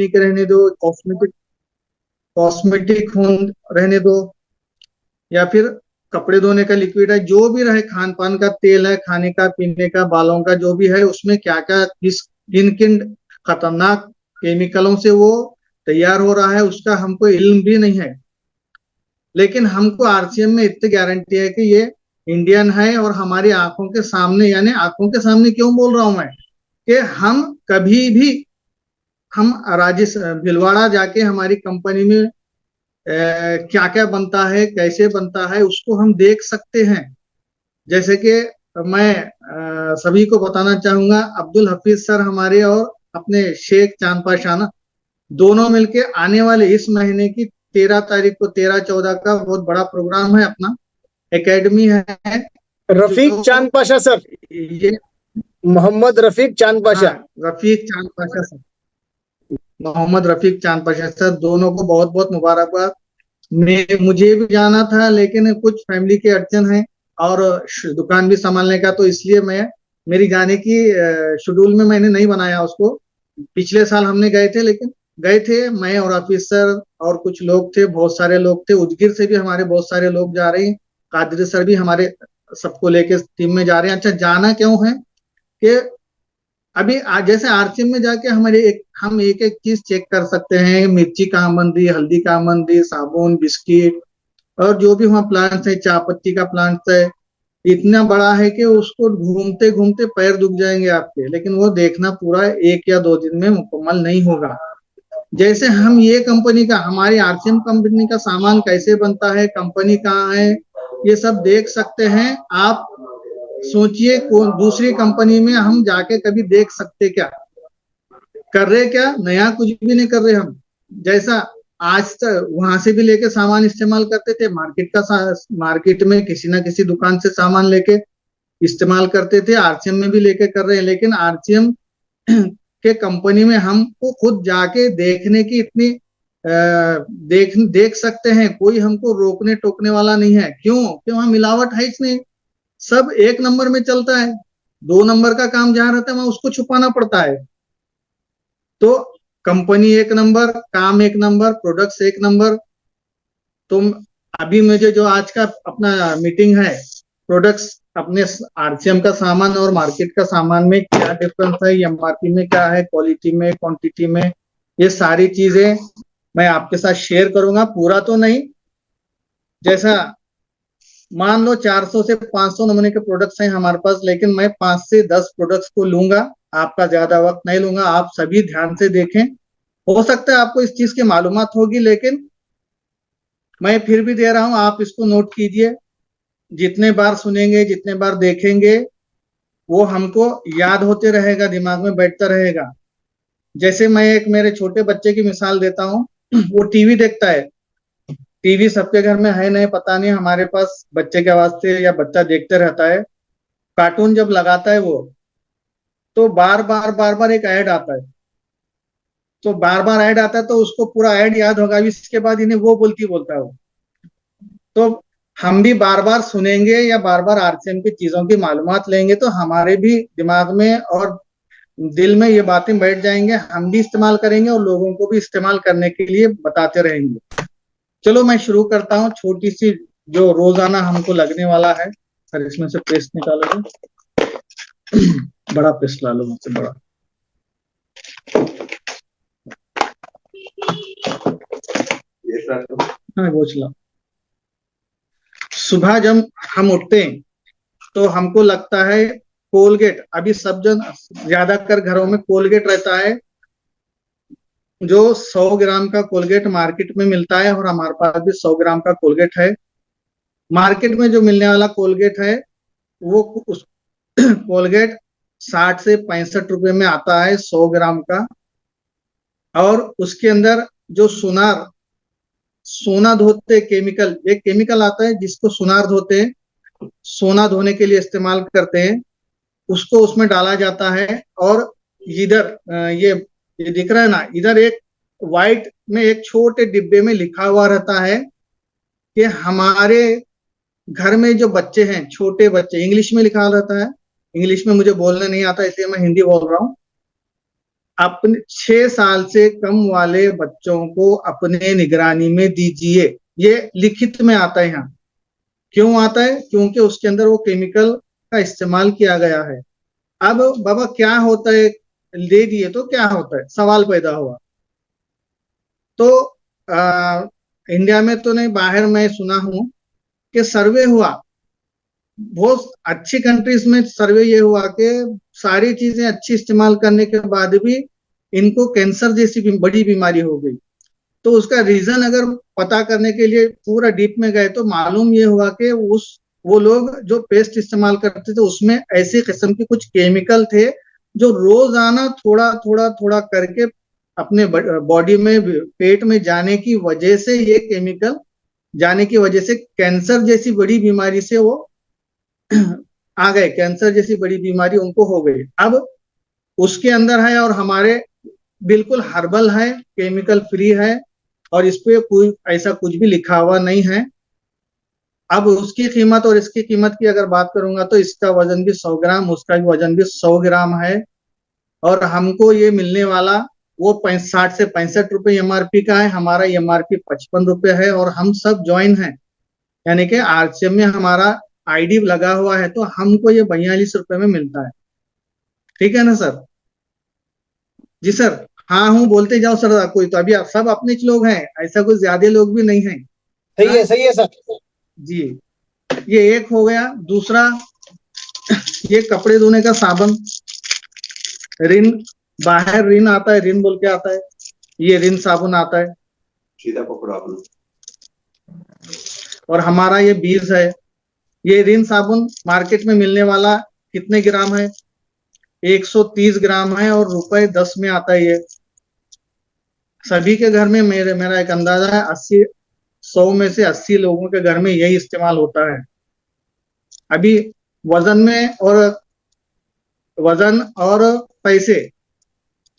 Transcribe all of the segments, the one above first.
Clinic रहने दो, cosmetic cosmetic रहने दो, या फिर कपड़े धोने का लिक्विड है, जो भी रहे, खान पान का तेल है, खाने का पीने का, बालों का जो भी है, उसमें क्या क्या किन किन खतरनाक केमिकलों से वो तैयार हो रहा है उसका हमको इल्म भी नहीं है। लेकिन हमको आरसीएम में इतनी गारंटी है कि ये इंडियन है और हमारी आंखों के सामने, यानी आंखों के सामने क्यों बोल रहा हूं मैं, कि हम कभी भी, हम राजेश भिलवाड़ा जाके हमारी कंपनी में क्या क्या बनता है, कैसे बनता है, उसको हम देख सकते हैं। जैसे कि मैं सभी को बताना चाहूंगा, अब्दुल हफीज सर हमारे और अपने शेख चांद पाशा ना, दोनों मिलके आने वाले इस महीने की 13 तारीख को, 13-14 का बहुत बड़ा प्रोग्राम है अपना, एकेडमी है रफीक जो चांद पाशा सर, ये, मोहम्मद रफीक चांद पाशा। हाँ, रफीक चांद पाशा सर, मोहम्मद रफीक चांद पाशा सर, दोनों को बहुत बहुत मुबारकबाद। मैं मुझे भी जाना था लेकिन कुछ फैमिली के अड़चन है और दुकान भी संभालने का, तो इसलिए मैं, मेरी जाने की शेड्यूल में मैंने नहीं बनाया उसको। पिछले साल हमने गए थे, लेकिन गए थे मैं और ऑफिस सर और कुछ लोग थे, बहुत सारे लोग थे, उदगिर से भी हमारे बहुत सारे लोग जा रहे हैं, कादरी सर भी हमारे सबको लेके टीम में जा रहे हैं। अच्छा, जाना क्यों है कि अभी जैसे आरसीएम में जाके हमारे हम एक एक चीज चेक कर सकते हैं, मिर्ची कहाँ बन रही है, हल्दी कहाँ बन रही है, साबुन, बिस्किट, और जो भी वहाँ प्लांट्स है, चाय पत्ती का प्लांट्स है, इतना बड़ा है कि उसको घूमते घूमते पैर दुख जाएंगे आपके, लेकिन वो देखना पूरा 1 या 2 दिन में मुकम्मल नहीं होगा। जैसे हम ये कंपनी का, हमारी आरसीएम कंपनी का सामान कैसे बनता है, कंपनी कहाँ है, ये सब देख सकते हैं आप। सोचिए, कौन दूसरी कंपनी में हम जाके कभी देख सकते क्या, कर रहे क्या, नया कुछ भी नहीं कर रहे हम। जैसा आज तक वहां से भी लेके सामान इस्तेमाल करते थे, मार्केट में किसी ना किसी दुकान से सामान लेके इस्तेमाल करते थे, आरसीएम में भी लेके कर रहे हैं, लेकिन आरसीएम के कंपनी में हमको खुद जाके देखने की इतनी देख सकते हैं, कोई हमको रोकने टोकने वाला नहीं है। क्यों? क्यों? वहां मिलावट है इसमें, सब 1 नंबर में चलता है, 2 नंबर का काम जहां रहता है वहां उसको छुपाना पड़ता है। तो कंपनी 1 नंबर, काम 1 नंबर, प्रोडक्ट्स 1 नंबर। तुम अभी मुझे जो आज का अपना मीटिंग है, प्रोडक्ट्स अपने आरसीएम का सामान और मार्केट का सामान में क्या डिफरेंस है, एमआरपी में क्या है, क्वालिटी में, क्वांटिटी में, ये सारी चीजें मैं आपके साथ शेयर करूंगा, पूरा तो नहीं। जैसा मान लो 400 से 500 नमूने के प्रोडक्ट्स हैं हमारे पास, लेकिन मैं 5 से 10 प्रोडक्ट्स को लूंगा, आपका ज्यादा वक्त नहीं लूंगा, आप सभी ध्यान से देखें। हो सकता है आपको इस चीज की मालूमात होगी, लेकिन मैं फिर भी दे रहा हूं, आप इसको नोट कीजिए। जितने बार सुनेंगे, जितने बार देखेंगे, वो हमको याद होते रहेगा, दिमाग में बैठता रहेगा। जैसे मैं एक मेरे छोटे बच्चे की मिसाल देता हूँ, वो टीवी देखता है, टीवी सबके घर में है नहीं पता नहीं, हमारे पास बच्चे के वास्ते या बच्चा देखते रहता है, कार्टून जब लगाता है वो, तो बार बार एक ऐड आता है, तो बार बार ऐड आता है तो उसको पूरा ऐड याद होगा, इसके बाद इन्हें वो बोलता है वो। तो हम भी बार बार सुनेंगे या बार बार आरसीएम की चीजों की मालूमात लेंगे, तो हमारे भी दिमाग में और दिल में ये बातें बैठ जाएंगे, हम भी इस्तेमाल करेंगे और लोगों को भी इस्तेमाल करने के लिए बताते रहेंगे। चलो मैं शुरू करता हूँ, छोटी सी जो रोजाना हमको लगने वाला है। सर इसमें से पेस्ट निकालो, बड़ा पेस्ट ला लो मुझसे, बड़ा। हाँ वो चला। सुबह जब हम उठते हैं तो हमको लगता है कोलगेट, अभी सब जन ज्यादातर घरों में कोलगेट रहता है, जो 100 ग्राम का कोलगेट मार्केट में मिलता है, और हमारे पास भी 100 ग्राम का कोलगेट है। मार्केट में जो मिलने वाला कोलगेट है, वो उस कोलगेट 60 से 65 रुपए में आता है, 100 ग्राम का। और उसके अंदर जो सोना धोते केमिकल, एक केमिकल आता है जिसको सुनार धोते हैं, सोना धोने के लिए इस्तेमाल करते हैं, उसको उसमें डाला जाता है। और इधर ये दिख रहा है ना, इधर एक व्हाइट में एक छोटे डिब्बे में लिखा हुआ रहता है कि हमारे घर में जो बच्चे हैं, छोटे बच्चे, इंग्लिश में लिखा रहता है, इंग्लिश में मुझे बोलने नहीं आता इसलिए मैं हिंदी बोल रहा हूँ। अपने 6 साल से कम वाले बच्चों को अपने निगरानी में दीजिए। ये लिखित में आता है यहाँ। क्यों आता है? क्योंकि उसके अंदर वो केमिकल का इस्तेमाल किया गया है। अब बाबा क्या होता है, दे दिए तो क्या होता है, सवाल पैदा हुआ। तो इंडिया में तो नहीं, बाहर मैं सुना हूं कि सर्वे हुआ, बहुत अच्छी कंट्रीज में सर्वे ये हुआ कि सारी चीजें अच्छी इस्तेमाल करने के बाद भी इनको कैंसर जैसी बड़ी बीमारी हो गई। तो उसका रीजन अगर पता करने के लिए पूरा डीप में गए तो मालूम ये हुआ कि उस वो लोग जो पेस्ट इस्तेमाल करते थे उसमें ऐसी किस्म के कुछ केमिकल थे जो रोजाना थोड़ा थोड़ा थोड़ा करके अपने बॉडी में, पेट में जाने की वजह से, ये केमिकल जाने की वजह से कैंसर जैसी बड़ी बीमारी से वो आ गए, कैंसर जैसी बड़ी बीमारी उनको हो गई। अब उसके अंदर है और हमारे बिल्कुल हर्बल है, केमिकल फ्री है, और इस पे कोई ऐसा कुछ भी लिखा हुआ नहीं है। अब उसकी कीमत और इसकी कीमत की अगर बात करूंगा तो इसका वजन भी 100 ग्राम, उसका भी वजन भी 100 ग्राम है, और हमको ये मिलने वाला वो 60 से 65 रुपए एमआरपी का है। हमारा एमआरपी 55 रुपए है, और हम सब ज्वाइन हैं, यानी कि आरसीएम में हमारा आईडी लगा हुआ है, तो हमको ये 42 रुपए में मिलता है। ठीक है ना सर? जी सर। हाँ हूँ बोलते जाओ सर, कोई तो अभी आप सब अपने लोग हैं, ऐसा कुछ ज्यादा लोग भी नहीं हैं। हाँ सही है सर। जी। ये एक हो गया। दूसरा, ये कपड़े धोने का साबुन, रिन, बाहर रिन आता है, रिन बोल के आता है, ये रिन साबुन आता है, सीधा पकड़ो आप। और हमारा ये 20 है। ये रिन साबुन मार्केट में मिलने वाला कितने ग्राम है? 130 ग्राम है, और रुपए 10 में आता है ये। सभी के घर में, मेरा एक अंदाजा है, 100 में से 80 लोगों के घर में यही इस्तेमाल होता है। अभी वजन में और वजन और पैसे,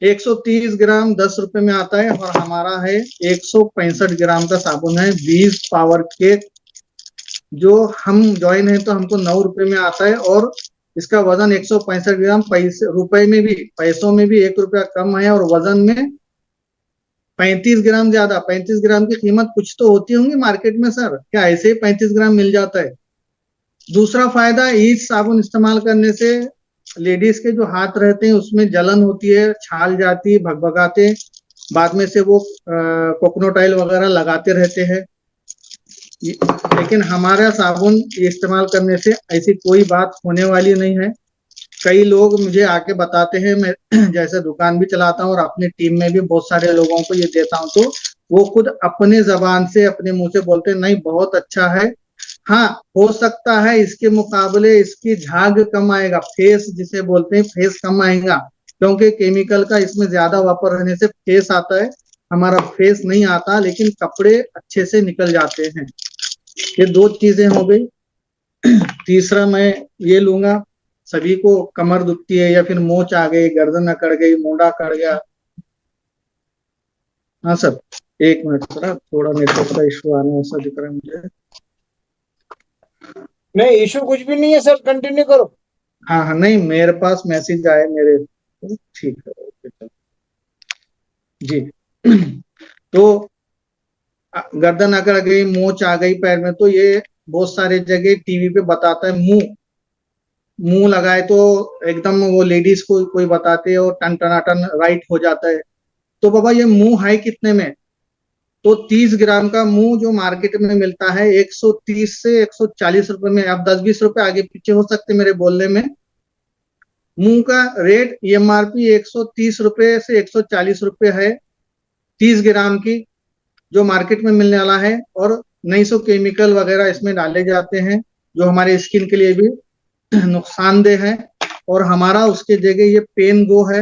130 ग्राम 10 रुपए में आता है, और हमारा है 165 ग्राम का साबुन है, 20 पावर के। जो हम ज्वाइन है तो हमको 9 रुपए में आता है, और इसका वजन 165 ग्राम, पैसे रुपए में भी, पैसों में भी 1 रुपया कम है, और वजन में 35 ग्राम ज्यादा। 35 ग्राम की कीमत कुछ तो होती होंगी मार्केट में सर, क्या ऐसे ही 35 ग्राम मिल जाता है? दूसरा फायदा, इस साबुन इस्तेमाल करने से लेडीज के जो हाथ रहते हैं उसमें जलन होती है, छाल जाती है, भगभगाते, बाद में से वो कोकोनट ऑयल वगैरह लगाते रहते हैं। लेकिन हमारा साबुन इस्तेमाल करने से ऐसी कोई बात होने वाली नहीं है। कई लोग मुझे आके बताते हैं, मैं जैसे दुकान भी चलाता हूँ और अपनी टीम में भी बहुत सारे लोगों को ये देता हूँ, तो वो खुद अपने जबान से, अपने मुंह से बोलते हैं, नहीं बहुत अच्छा है। हाँ, हो सकता है इसके मुकाबले इसकी झाग कम आएगा, फेस जिसे बोलते हैं, फेस कम आएगा, क्योंकि केमिकल का इसमें ज्यादा वापर रहने से फेस आता है, हमारा फेस नहीं आता, लेकिन कपड़े अच्छे से निकल जाते हैं। ये दो चीजें हो गई। तीसरा मैं ये लूंगा, सभी को कमर दुखती है या फिर मोच आ गई, गर्दन अकड़ गई, मोढ़ा अकड़ गया। हाँ सर, एक मिनट सर, थोड़ा नेटवर्क का इशू आने ऐसा दिख रहा है मुझे। नहीं, इशू कुछ भी नहीं है सर, कंटिन्यू करो। हाँ हाँ, नहीं मेरे पास मैसेज आए मेरे, ठीक है, ओके जी। तो गर्दन अकड़ गई, मोच आ गई पैर में, तो ये बहुत सारे जगह टीवी पे बताता है, मुंह मुंह लगाए तो एकदम वो लेडीज को कोई बताते हैं और टन टनाटन राइट हो जाता है। तो बाबा ये मुंह है कितने में? तो 30 ग्राम का मुंह जो मार्केट में मिलता है 130 से 140 रुपए में। अब 10-20 रुपए आगे पीछे हो सकते मेरे बोलने में। मुंह का रेट एमआरपी 130 रुपए से 140 रुपए है, 30 ग्राम की, जो मार्केट में मिलने वाला है। और नई सौ केमिकल वगैरह इसमें डाले जाते हैं जो हमारे स्किन के लिए भी नुकसानदेह है। और हमारा उसके जगह ये पेन गो है,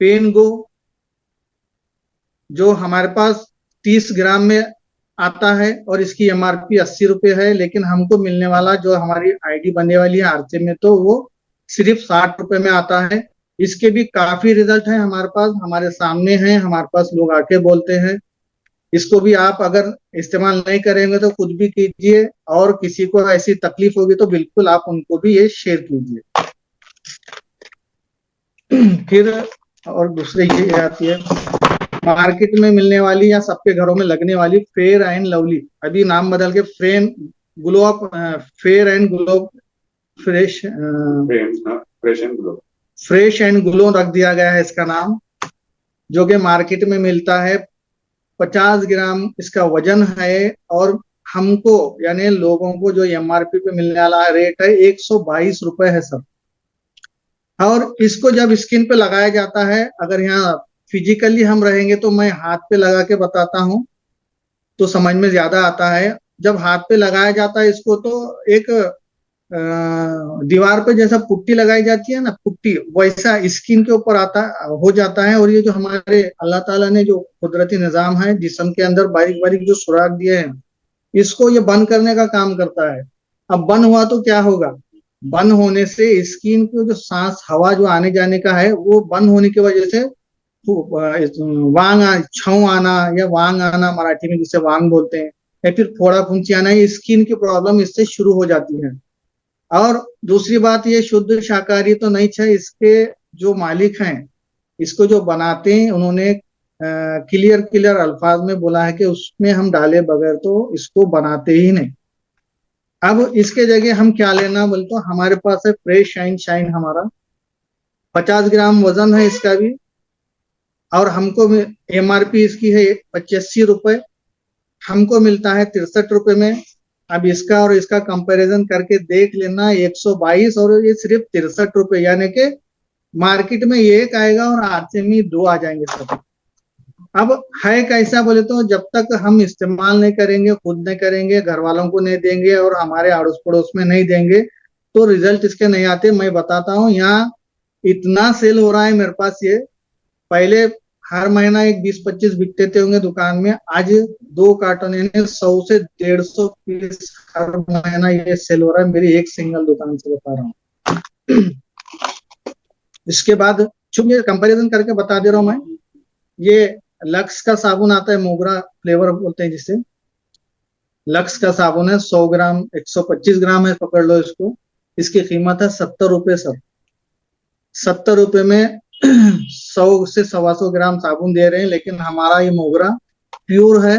पेन गो, जो हमारे पास 30 ग्राम में आता है, और इसकी एमआरपी 80 रुपए है, लेकिन हमको मिलने वाला जो हमारी आईडी बनने वाली है आरचे में, तो वो सिर्फ 60 रुपए में आता है। इसके भी काफी रिजल्ट है हमारे पास, हमारे सामने हैं, हमारे पास लोग आके बोलते हैं। इसको भी आप अगर इस्तेमाल नहीं करेंगे तो खुद भी कीजिए, और किसी को ऐसी तकलीफ होगी तो बिल्कुल आप उनको भी ये शेयर कीजिए। फिर और दूसरी चीज आती है मार्केट में मिलने वाली या सबके घरों में लगने वाली फेयर एंड लवली, अभी नाम बदल के glow up, fair and glow fresh fresh and glow रख दिया गया है इसका नाम, जो कि मार्केट में मिलता है। 50 ग्राम इसका वजन है और हमको यानी लोगों को जो एमआरपी पे मिलने वाला रेट है 122 रुपए है सर। और इसको जब स्किन पे लगाया जाता है, अगर यहाँ फिजिकली हम रहेंगे तो मैं हाथ पे लगा के बताता हूँ तो समझ में ज्यादा आता है। जब हाथ पे लगाया जाता है इसको तो एक दीवार पे जैसा पुट्टी लगाई जाती है ना, पुट्टी वैसा स्किन के ऊपर आता हो जाता है। और ये जो हमारे अल्लाह ताला ने जो कुदरती निजाम है जिस्म के अंदर बारीक बारीक जो सुराख दिए हैं, इसको ये बंद करने का काम करता है। अब बंद हुआ तो क्या होगा, बंद होने से स्किन को जो सांस हवा जो आने जाने का है वो बंद होने की वजह से छाँव आना या वांग आना, मराठी में जिसे वांग बोलते हैं, या फिर फोड़ा फुंसी आना, ये स्किन की प्रॉब्लम इससे शुरू हो जाती है। और दूसरी बात ये शुद्ध शाकाहारी तो नहीं है, इसके जो मालिक हैं, इसको जो बनाते हैं, उन्होंने क्लियर क्लियर अल्फाज में बोला है कि उसमें हम डाले बगैर तो इसको बनाते ही नहीं। अब इसके जगह हम क्या लेना बोले तो हमारे पास है फ्रेश शाइन शाइन, हमारा 50 ग्राम वजन है इसका भी, और हमको एमआरपी इसकी है 85 रुपए, हमको मिलता है 63 रुपए में। अब इसका और इसका कंपैरिजन करके देख लेना, 122 और ये सिर्फ 63 रुपए, यानी कि मार्केट में एक आएगा और आरसी में दो आ जाएंगे सब। अब है कैसा बोले तो जब तक हम इस्तेमाल नहीं करेंगे, खुद नहीं करेंगे, घर वालों को नहीं देंगे और हमारे अड़ोस पड़ोस में नहीं देंगे तो रिजल्ट इसके नहीं आते। मैं बताता हूँ, यहाँ इतना सेल हो रहा है मेरे पास ये, पहले हर महीना एक 20-25 बिकते थे होंगे दुकान में, आज 2 कार्टन यानी 100 से 150 पीस हर महीना ये सेल हो रहा है मेरी एक सिंगल दुकान से, बता रहा हूँ। इसके बाद चूंकि कंपैरिजन करके बता दे रहा हूँ मैं, ये लक्स का साबुन आता है, मोगरा फ्लेवर बोलते हैं जिसे, लक्स का साबुन है 100 ग्राम, 125 ग्राम है पकड़ लो इसको, इसकी कीमत है 70 रुपए सर। 70 रुपए में 100 से 125 ग्राम साबुन दे रहे हैं, लेकिन हमारा ये मोगरा प्योर है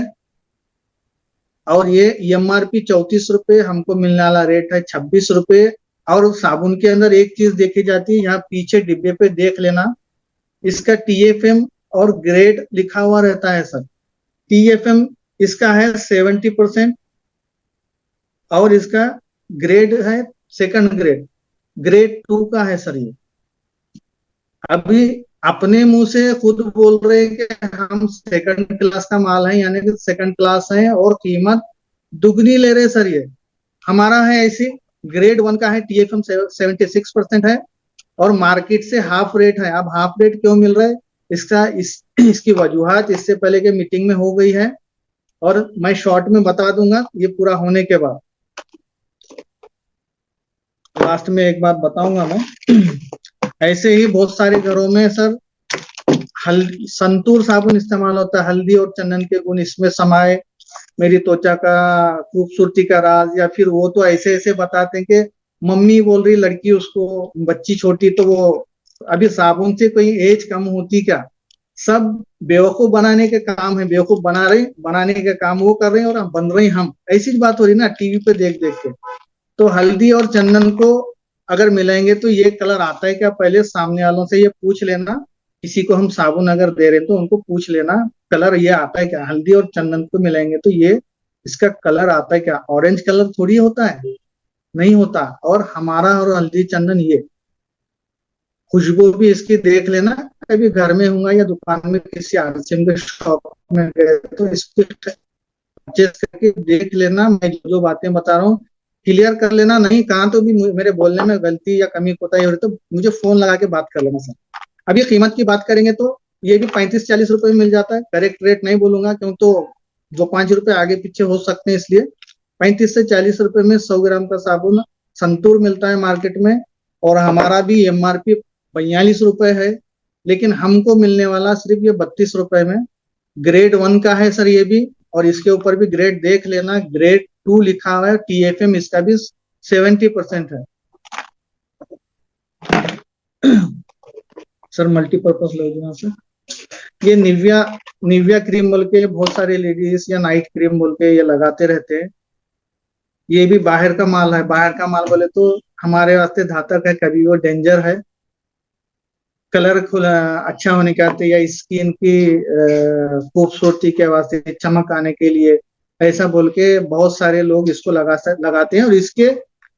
और ये एमआरपी 34 रुपए, हमको मिलने वाला रेट है 26 रुपए। और साबुन के अंदर एक चीज देखी जाती है, यहाँ पीछे डिब्बे पे देख लेना, इसका टीएफएम और ग्रेड लिखा हुआ रहता है सर। टीएफएम इसका है 70% और इसका ग्रेड है सेकंड ग्रेड, ग्रेड 2 का है सर ये। अभी अपने मुंह से खुद बोल रहे हैं कि हम सेकंड क्लास का माल है, यानी कि सेकंड क्लास है और कीमत दुगनी ले रहे सर ये। हमारा है ऐसी, ग्रेड 1 का है, टीएफएम 76% है और मार्केट से हाफ रेट है। अब हाफ रेट क्यों मिल रहा है, इसकी वजूहत इससे पहले के मीटिंग में हो गई है और मैं शॉर्ट में बता दूंगा ये पूरा होने के बाद। लास्ट में एक बात बताऊंगा मैं, ऐसे ही बहुत सारे घरों में सर संतूर साबुन इस्तेमाल होता है, हल्दी और चंदन के गुण इसमें समाये, मेरी त्वचा का खूबसूरती का राज, या फिर वो तो ऐसे ऐसे बताते हैं कि मम्मी बोल रही लड़की उसको, बच्ची छोटी, तो वो अभी साबुन से कोई एज कम होती क्या, सब बेवकूफ बनाने के काम है, बेवकूफ बनाने के काम वो कर रहे हैं और बन रहे हैं हम, ऐसी बात हो रही ना टीवी पे देख देख के। तो हल्दी और चंदन को अगर मिलाएंगे तो ये कलर आता है क्या, पहले सामने वालों से ये पूछ लेना, किसी को हम साबुन अगर दे रहे हैं तो उनको पूछ लेना कलर ये आता है क्या, हल्दी और चंदन को मिलाएंगे तो ये इसका कलर आता है क्या, ऑरेंज कलर थोड़ी होता है, नहीं होता। और हमारा और हल्दी चंदन ये खुशबू भी इसकी देख लेना, कभी घर में होगा या दुकान में किसी आरसीएम के शॉप में गए तो इसको परचेस करके देख लेना। मैं जो बातें बता रहा हूँ क्लियर कर लेना, नहीं कहा तो भी मेरे बोलने में गलती या कमी कोताही हो रही तो मुझे फोन लगा के बात कर लेना सर। अब ये कीमत की बात करेंगे तो ये भी 35-40 रुपए में मिल जाता है, करेक्ट रेट नहीं बोलूंगा क्यों तो 2-5 रुपए आगे पीछे हो सकते हैं, इसलिए 35 से 40 रुपए में 100 ग्राम का साबुन संतूर मिलता है मार्केट में। और हमारा भी एमआरपी 42 रुपए है, लेकिन हमको मिलने वाला सिर्फ ये 32 रुपए में। ग्रेड 1 का है सर ये भी, और इसके ऊपर भी ग्रेड देख लेना, ग्रेड 2 लिखा हुआ है, टीएफएम इसका भी 70% है। सर मल्टीपर्पज लोग यहाँ से ये निविया निविया क्रीम बोल के बहुत सारे लेडीज या नाइट क्रीम बोल के ये लगाते रहते हैं। ये भी बाहर का माल है। बाहर का माल बोले तो हमारे वास्ते घातक है, कभी वो डेंजर है। कलर अच्छा होने के वास्ते या स्किन की खूबसूरती के वास्ते, चमक आने के लिए ऐसा बोल के बहुत सारे लोग इसको लगाते हैं। और इसके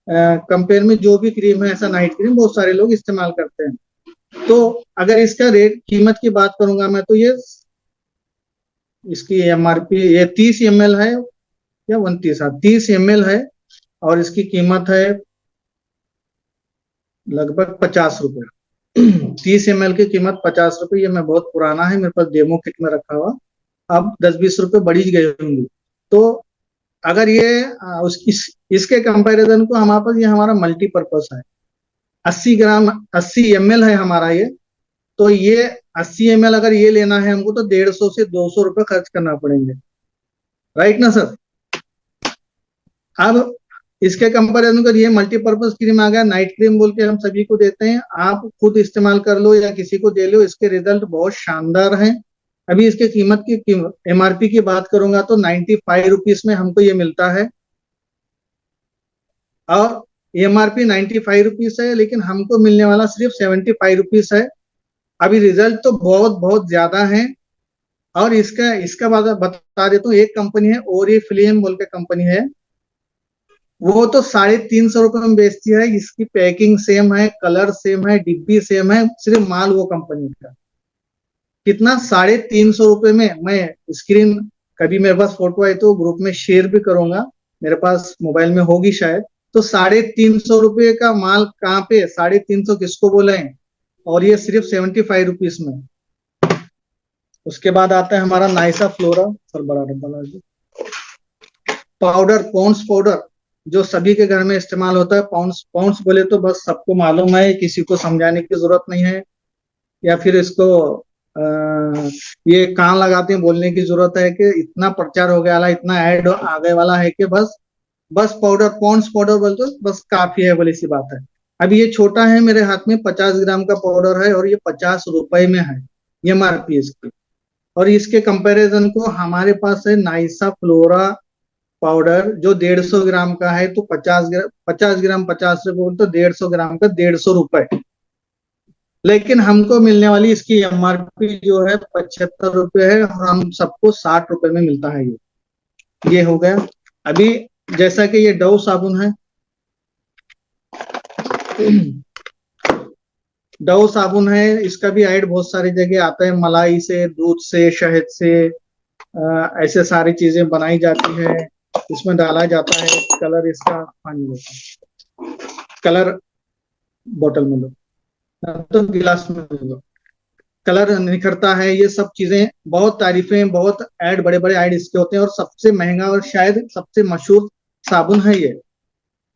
कंपेयर में जो भी क्रीम है ऐसा नाइट क्रीम बहुत सारे लोग इस्तेमाल करते हैं। तो अगर इसका रेट कीमत की बात करूंगा मैं तो ये इसकी एमआरपी ये 30 ml है या 29, 30 ml है। और इसकी कीमत है लगभग 50 रुपए। 30 ml की कीमत 50 रुपए। ये मैं बहुत पुराना है, मेरे पास डेमो किट में रखा हुआ। अब 10-20 रुपए बढ़ी गई होंगी। तो अगर ये इसके कंपैरिजन को हमारे पास ये हमारा मल्टीपर्पज है। 80 ग्राम 80 ml है हमारा ये। तो ये 80 ml अगर ये लेना है हमको तो 150 से 200 रुपए खर्च करना पड़ेंगे, राइट ना सर। अब इसके कंपैरिजन कर ये मल्टीपर्पज क्रीम आ गया, नाइट क्रीम बोल के हम सभी को देते हैं। आप खुद इस्तेमाल कर लो या किसी को दे लो, इसके रिजल्ट बहुत शानदार हैं। अभी इसके कीमत की एमआरपी की बात करूंगा तो 95 रुपीज में हमको ये मिलता है। और एमआरपी 95 रुपीज है, लेकिन हमको मिलने वाला सिर्फ 75 रुपीज है। अभी रिजल्ट तो बहुत बहुत ज्यादा है। और इसका इसका बता देता हूँ, एक कंपनी है ओरिफ्लेम बोल के कंपनी है, वो तो 350 रुपए में बेचती है। इसकी पैकिंग सेम है, कलर सेम है, डिब्बी सेम है, सिर्फ माल वो कंपनी का। कितना 350 रुपए में मैं स्क्रीन, कभी मेरे पास फोटो आई तो ग्रुप में शेयर भी करूंगा, मेरे पास मोबाइल में होगी शायद। तो 350 रुपए का माल कहाँ पे, 350 किसको बोले हैं। और ये सिर्फ 75 रुपीज में। उसके बाद आता है हमारा नाइसा फ्लोरा, सर बड़ा डब्बा पाउडर, पॉन्ड्स पाउडर, जो सभी के घर में इस्तेमाल होता है। पॉन्ड्स पॉन्ड्स बोले तो बस सबको मालूम है, किसी को समझाने की जरूरत नहीं है। या फिर इसको ये कान लगाते हैं बोलने की जरूरत है कि इतना प्रचार हो गया, इतना ऐड आगे वाला है कि बस बस पाउडर, पॉन्ड्स पाउडर बोल तो बस काफी है, बोली सी बात है। अभी ये छोटा है मेरे हाथ में, 50 ग्राम का पाउडर है और ये 50 रुपए में है एमआरपी इसकी। और इसके कंपैरिजन को हमारे पास है नाइसा फ्लोरा पाउडर, जो 150 ग्राम का है। तो 50 ग्राम 50 रुपए, तो 150 ग्राम का 150 रुपए। लेकिन हमको मिलने वाली इसकी एमआरपी जो है 75 रुपए है, और हम सबको 60 रुपए में मिलता है ये हो गया। अभी जैसा कि ये डव साबुन है, डव साबुन है, इसका भी ऐड बहुत सारी जगह आता है। मलाई से, दूध से, शहद से ऐसे सारी चीजें बनाई जाती है, इसमें डाला जाता है। कलर इसका पानी लेता, कलर बोतल में लो तो गिलास में लो, कलर निखरता है। ये सब चीजें बहुत तारीफें, बहुत ऐड, बड़े बड़े ऐड इसके होते हैं। और सबसे महंगा और शायद सबसे मशहूर साबुन है ये।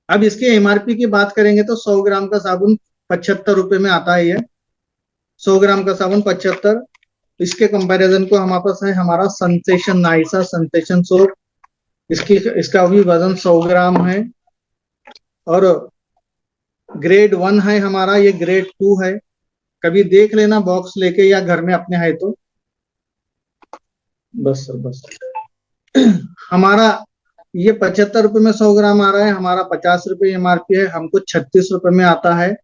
अब इसके एमआरपी की बात करेंगे तो 100 ग्राम का साबुन 75 रुपए में आता है ये। 100 ग्राम का साबुन 75। इसके कंपैरिजन को हमारे पास है हमारा सेंसेशन, नाइसा सेंसेशन सोप। इसका भी वजन 100 ग्राम है। और ग्रेड 1 है हमारा, ये ग्रेड 2 है। कभी देख लेना बॉक्स लेके या घर में अपने है तो। बस सर बस। हमारा ये 75 रुपए में 100 ग्राम आ रहा है, हमारा 50 रुपए एमआरपी है, हमको 36 रुपए में आता है।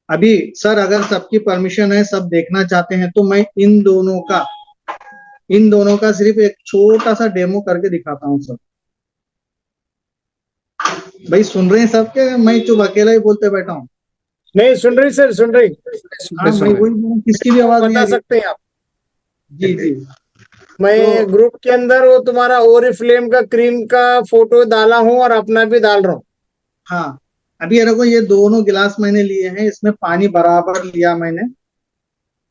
अभी सर अगर सबकी परमिशन है, सब देखना चाहते हैं, तो मैं इन दोनों का सिर्फ एक छोटा सा डेमो करके दिखाता हूँ सर। भाई सुन रहे हैं सब के, मैं चुप अकेला ही बोलते बैठा हूँ। नहीं सुन रही सर, सुन रही। हाँ मैं वही बोल रहा हूँ, किसकी भी आवाज नहीं आ बता रही। सकते हैं आप। जी जी। मैं तो ग्रुप के अंदर वो तुम्हारा ओरिफ्लेम का क्रीम का फोटो डाला हूँ और अपना भी डाल रहा हूँ। हाँ, अभी ये देखो, ये दोनों गिलास मैंने लिए हैं, इसमें पानी बराबर लिया मैंने।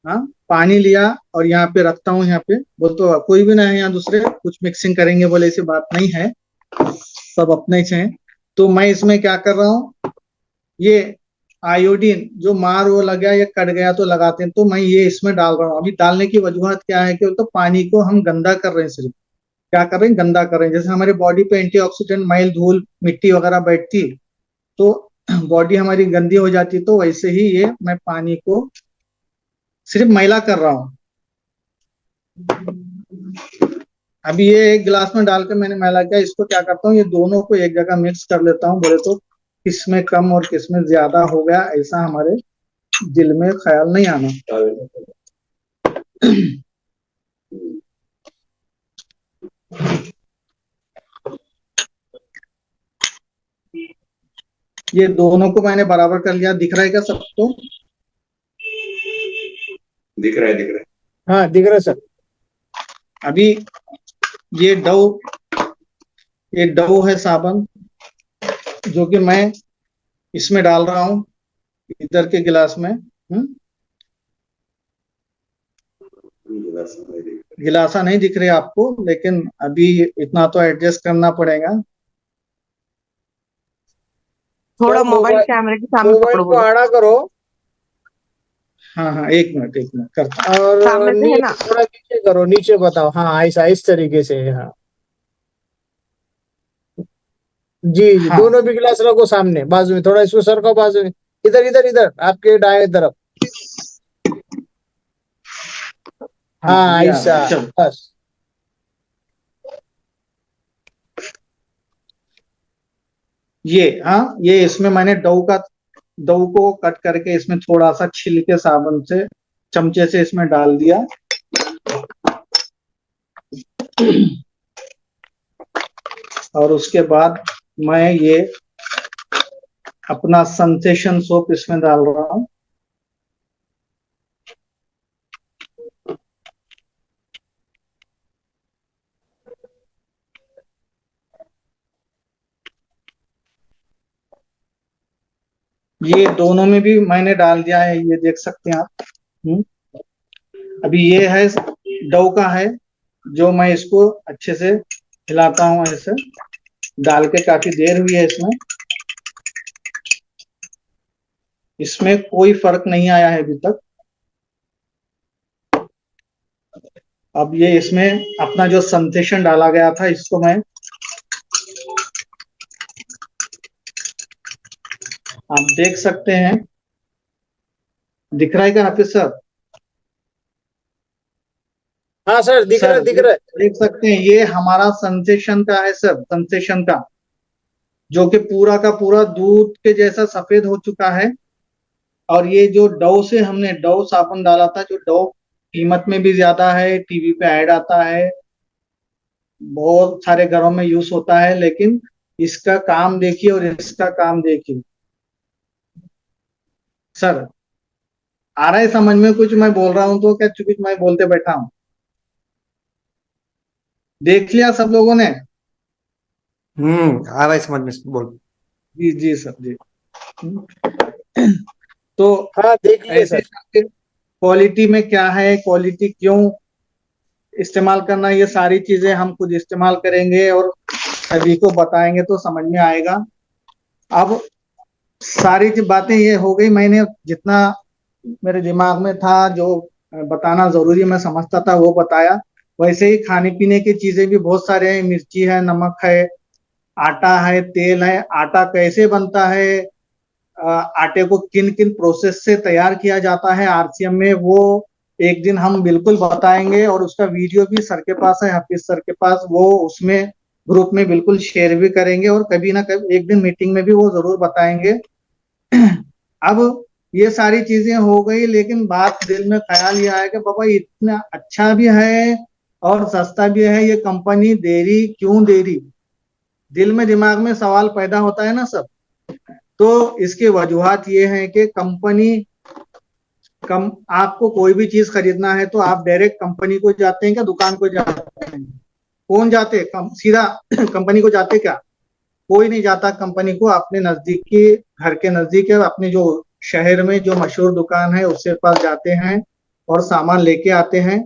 हाँ, पानी लिया और यहाँ पे रखता हूँ। यहाँ पे बोल तो कोई भी ना है यहाँ, दूसरे कुछ मिक्सिंग करेंगे बोले ऐसी बात नहीं है, सब अपने ही हैं। तो मैं इसमें क्या कर रहा हूँ, ये आयोडीन जो मार वो लग गया या कट गया तो लगाते हैं, तो मैं ये इसमें डाल रहा हूँ। अभी डालने की वजूहत क्या है कि तो पानी को हम गंदा कर रहे हैं, सिर्फ क्या कर रहे हैं, गंदा कर रहे हैं। जैसे हमारे बॉडी पे एंटीऑक्सीडेंट, मैल धूल मिट्टी वगैरह बैठती तो बॉडी हमारी गंदी हो जाती, तो वैसे ही ये मैं पानी को सिर्फ मैला कर रहा हूँ। अभी ये एक गिलास में डाल के मैंने मैला किया, इसको क्या करता हूँ, ये दोनों को एक जगह मिक्स कर लेता हूँ। बोले तो किसमें कम और किसमें ज्यादा हो गया, ऐसा हमारे दिल में ख्याल नहीं आना। ये दोनों को मैंने बराबर कर लिया। दिख रहा है क्या सबको? दिख रहा है, दिख रहा है। हाँ दिख रहा है सर। अभी ये डव है साबुन, जो कि मैं इसमें डाल रहा हूँ, इधर के गिलास में। गिलासा नहीं दिख रही आपको, लेकिन अभी इतना तो एडजस्ट करना पड़ेगा। थोड़ा मोबाइल कैमरे के सामने मोबाइल पकड़ो को बोलो। आड़ा करो हाँ हाँ, एक मिनट करता हूँ। और सामने से है ना? थोड़ा नीचे करो, नीचे बताओ। हाँ ऐसा, इस तरीके से। हाँ जी जी, हाँ दोनों भी गिलास रखो सामने, बाजू में। थोड़ा इसको सरको बाजू में, इधर इधर इधर, आपके दाएं तरफ। हाँ, हाँ ये आ ऐसा, गया, चलो। बस। ये इसमें मैंने डव को कट करके इसमें थोड़ा सा छिलके साबुन से चमचे से इसमें डाल दिया। और उसके बाद मैं ये अपना सेंसेशन सोप इसमें डाल रहा हूँ। ये दोनों में भी मैंने डाल दिया है, ये देख सकते हैं आप। अभी ये है डव का है, जो मैं इसको अच्छे से हिलाता हूँ। ऐसे डाल के काफी देर हुई है इसमें। इसमें कोई फर्क नहीं आया है अभी तक। अब ये इसमें अपना जो सेंसेशन डाला गया था, इसको मैं, आप देख सकते हैं, दिख रहा है क्या हाफिज सर? हाँ सर, दिख रहा है, दिख रहा है। देख सकते हैं, ये हमारा सेंसेशन का है सर, सेंसेशन का, जो कि पूरा का पूरा दूध के जैसा सफेद हो चुका है। और ये जो डव से हमने डव साबुन डाला था, जो डव कीमत में भी ज्यादा है, टीवी पे ऐड आता है, बहुत सारे घरों में यूज होता है, लेकिन इसका काम देखिए और इसका काम देखिए सर। आ रहा है समझ में कुछ मैं बोल रहा हूं तो? क्या चुप मैं बोलते बैठा हूं? देख लिया सब लोगों ने? आ रहा है समझ में, बोल। जी जी सर जी। तो हाँ देख लिए ऐसे सर। क्वालिटी में क्या है, क्वालिटी क्यों इस्तेमाल करना, ये सारी चीजें हम खुद इस्तेमाल करेंगे और सभी को बताएंगे तो समझ में आएगा। अब सारी बातें ये हो गई, मैंने जितना मेरे दिमाग में था, जो बताना जरूरी मैं समझता था वो बताया। वैसे ही खाने पीने की चीजें भी बहुत सारे हैं, मिर्ची है, नमक है, आटा है, तेल है। आटा कैसे बनता है, आटे को किन किन प्रोसेस से तैयार किया जाता है आरसीएम में, वो एक दिन हम बिल्कुल बताएंगे। और उसका वीडियो भी सर के पास है, हाफिज सर के पास, वो उसमें ग्रुप में बिल्कुल शेयर भी करेंगे, और कभी ना कभी एक दिन मीटिंग में भी वो जरूर बताएंगे। अब ये सारी चीजें हो गई, लेकिन बात दिल में ख्याल ये आया कि बाबा इतना अच्छा भी है और सस्ता भी है, ये कंपनी दे रही क्यों दे रही? दिल में दिमाग में सवाल पैदा होता है ना सब। तो इसके वजूहात ये हैं कि कंपनी आपको कोई भी चीज खरीदना है तो आप डायरेक्ट कंपनी को जाते हैं क्या, दुकान को जाते हैं? कौन जाते? सीधा कंपनी को जाते क्या? कोई नहीं जाता कंपनी को। अपने नजदीकी घर के नजदीक है, अपने जो शहर में जो मशहूर दुकान है उसके पास जाते हैं और सामान लेके आते हैं।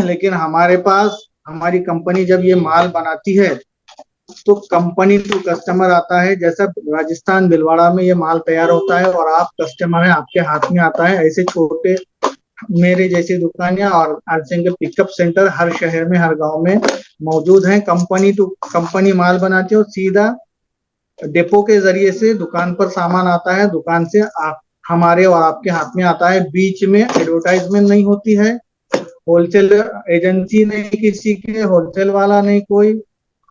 लेकिन हमारे पास, हमारी कंपनी जब ये माल बनाती है तो कंपनी टू कस्टमर आता है। जैसा राजस्थान भिलवाड़ा में ये माल तैयार होता है और आप कस्टमर है, आपके हाथ में आता है। ऐसे छोटे मेरे जैसी दुकानें और आरसीएम के पिकअप सेंटर हर शहर में, हर गांव में मौजूद हैं। कंपनी टू कंपनी माल बनाती है और सीधा डिपो के जरिए से दुकान पर सामान आता है, दुकान से हमारे और आपके हाथ में आता है। बीच में एडवर्टाइजमेंट नहीं होती है, होलसेल एजेंसी नहीं किसी के, होलसेल वाला नहीं,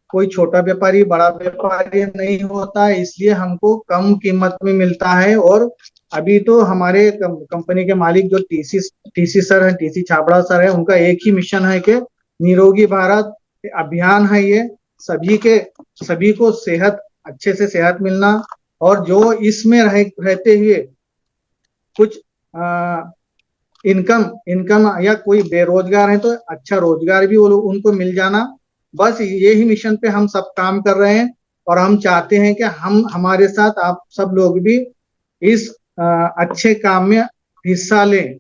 कोई छोटा व्यापारी बड़ा व्यापारी नहीं होता है, इसलिए हमको कम कीमत में मिलता है। और अभी तो हमारे कंपनी के मालिक जो टीसी सर है, टीसी छाबड़ा सर है, उनका एक ही मिशन है कि निरोगी भारत अभियान है ये, सभी को सेहत, अच्छे से सेहत मिलना, और जो इसमें रहते हुए कुछ इनकम या कोई बेरोजगार है तो अच्छा रोजगार भी उनको मिल जाना, बस यही मिशन पे हम सब काम कर रहे हैं। और हम चाहते हैं कि हमारे साथ आप सब लोग भी इस अच्छे काम में हिस्सा लें।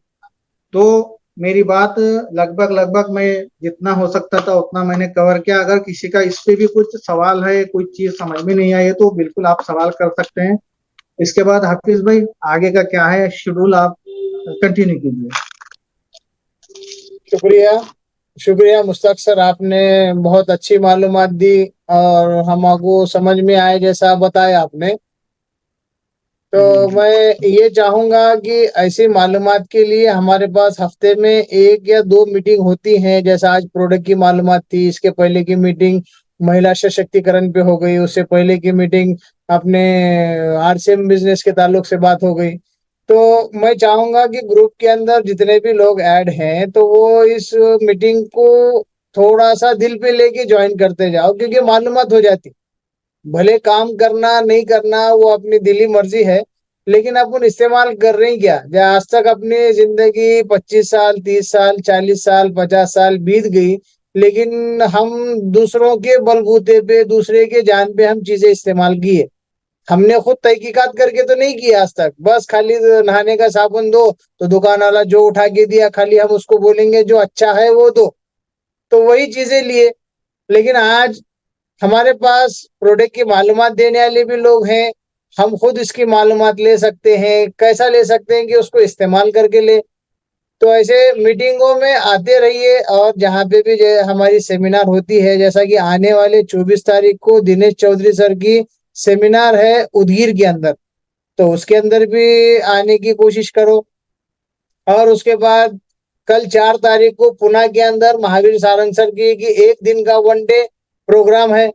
तो मेरी बात लगभग मैं जितना हो सकता था उतना मैंने कवर किया। अगर किसी का इस पे भी कुछ सवाल है, कोई चीज समझ में नहीं आई है, तो बिल्कुल आप सवाल कर सकते हैं। इसके बाद हाफिज भाई आगे का क्या है शेड्यूल, आप कंटिन्यू कीजिए। शुक्रिया, शुक्रिया मुश्ताक सर, आपने बहुत अच्छी मालूमात दी और हमको समझ में आए जैसा बताया आपने। तो मैं ये चाहूंगा कि ऐसी मालूमात के लिए हमारे पास हफ्ते में 1 या 2 मीटिंग होती हैं। जैसा आज प्रोडक्ट की मालूमात थी, इसके पहले की मीटिंग महिला सशक्तिकरण पे हो गई, उससे पहले की मीटिंग अपने आरसीएम बिजनेस के ताल्लुक से बात हो गई। तो मैं चाहूंगा कि ग्रुप के अंदर जितने भी लोग ऐड हैं तो वो इस मीटिंग को थोड़ा सा दिल पे लेके ज्वाइन करते जाओ, क्योंकि मालूमात हो जाती। भले काम करना नहीं करना वो अपनी दिली मर्जी है, लेकिन अपन इस्तेमाल कर रहे हैं क्या? आज तक अपनी जिंदगी 25 साल, 30 साल, 40 साल, 50 साल बीत गई, लेकिन हम दूसरों के बलबूते पे, दूसरे के जान पे हम चीजें इस्तेमाल की है। हमने खुद तहकीकात करके तो नहीं किया आज तक। बस खाली नहाने का साबुन दो तो दुकान वाला जो उठा के दिया, खाली हम उसको बोलेंगे जो अच्छा है वो दो, तो वही चीजें लिए। लेकिन आज हमारे पास प्रोडक्ट की मालूमात देने वाले भी लोग हैं, हम खुद इसकी मालूमात ले सकते हैं। कैसा ले सकते हैं कि उसको इस्तेमाल करके ले। तो ऐसे मीटिंगों में आते रहिए, और जहाँ पे भी जो हमारी सेमिनार होती है, जैसा कि आने वाले 24 तारीख को दिनेश चौधरी सर की सेमिनार है उदगीर के अंदर, तो उसके अंदर भी आने की कोशिश करो। और उसके बाद कल 4 तारीख को पुणे के अंदर महावीर सारंग सर की 1 दिन का 1 डे प्रोग्राम है,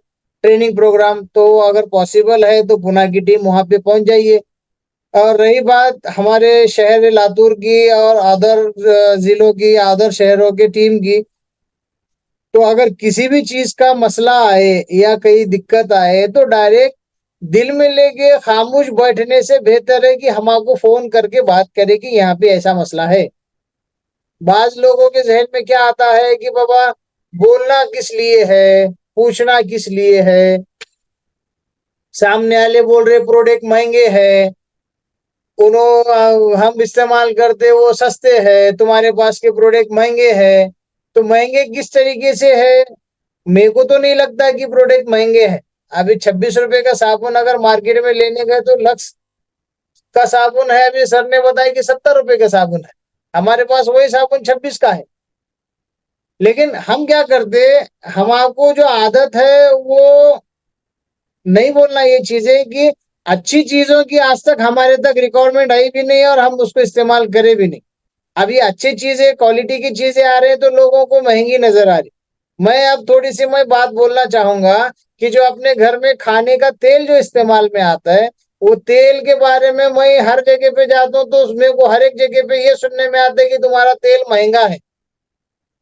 ट्रेनिंग प्रोग्राम। तो अगर पॉसिबल है तो पुणे की टीम वहां पे पहुंच जाइए। और रही बात हमारे शहर लातूर की और अदर जिलों की, अदर शहरों की टीम की, तो अगर किसी भी चीज का मसला आए या कहीं दिक्कत आए तो डायरेक्ट दिल में लेके खामोश बैठने से बेहतर है कि हम आपको फोन करके बात करें कि यहाँ पे ऐसा मसला है। बाज लोगों के जहन में क्या आता है कि बाबा बोलना किस लिए है, पूछना किस लिए है, सामने वाले बोल रहे प्रोडक्ट महंगे हैं, हम इस्तेमाल करते वो सस्ते हैं, तुम्हारे पास के प्रोडक्ट महंगे हैं। तो महंगे किस तरीके से है? मेरे को तो नहीं लगता कि प्रोडक्ट महंगे हैं। अभी 26 रुपए का साबुन अगर मार्केट में लेने गए तो लक्स का साबुन है, अभी सर ने बताया कि 70 रुपए का साबुन है, हमारे पास वही साबुन 26 का है। लेकिन हम क्या करते, हम आपको जो आदत है वो नहीं बोलना ये चीजें कि अच्छी चीजों की आज तक हमारे तक रिक्वायरमेंट आई भी नहीं और हम उसको इस्तेमाल करे भी नहीं। अभी अच्छी चीजें, क्वालिटी की चीजें आ रही है तो लोगों को महंगी नजर आ रही। मैं अब थोड़ी सी मैं बात बोलना चाहूंगा कि जो अपने घर में खाने का तेल जो इस्तेमाल में आता है, वो तेल के बारे में मैं हर जगह पे जाता हूँ तो उसमें को हर एक जगह पे ये सुनने में आता है कि तुम्हारा तेल महंगा है।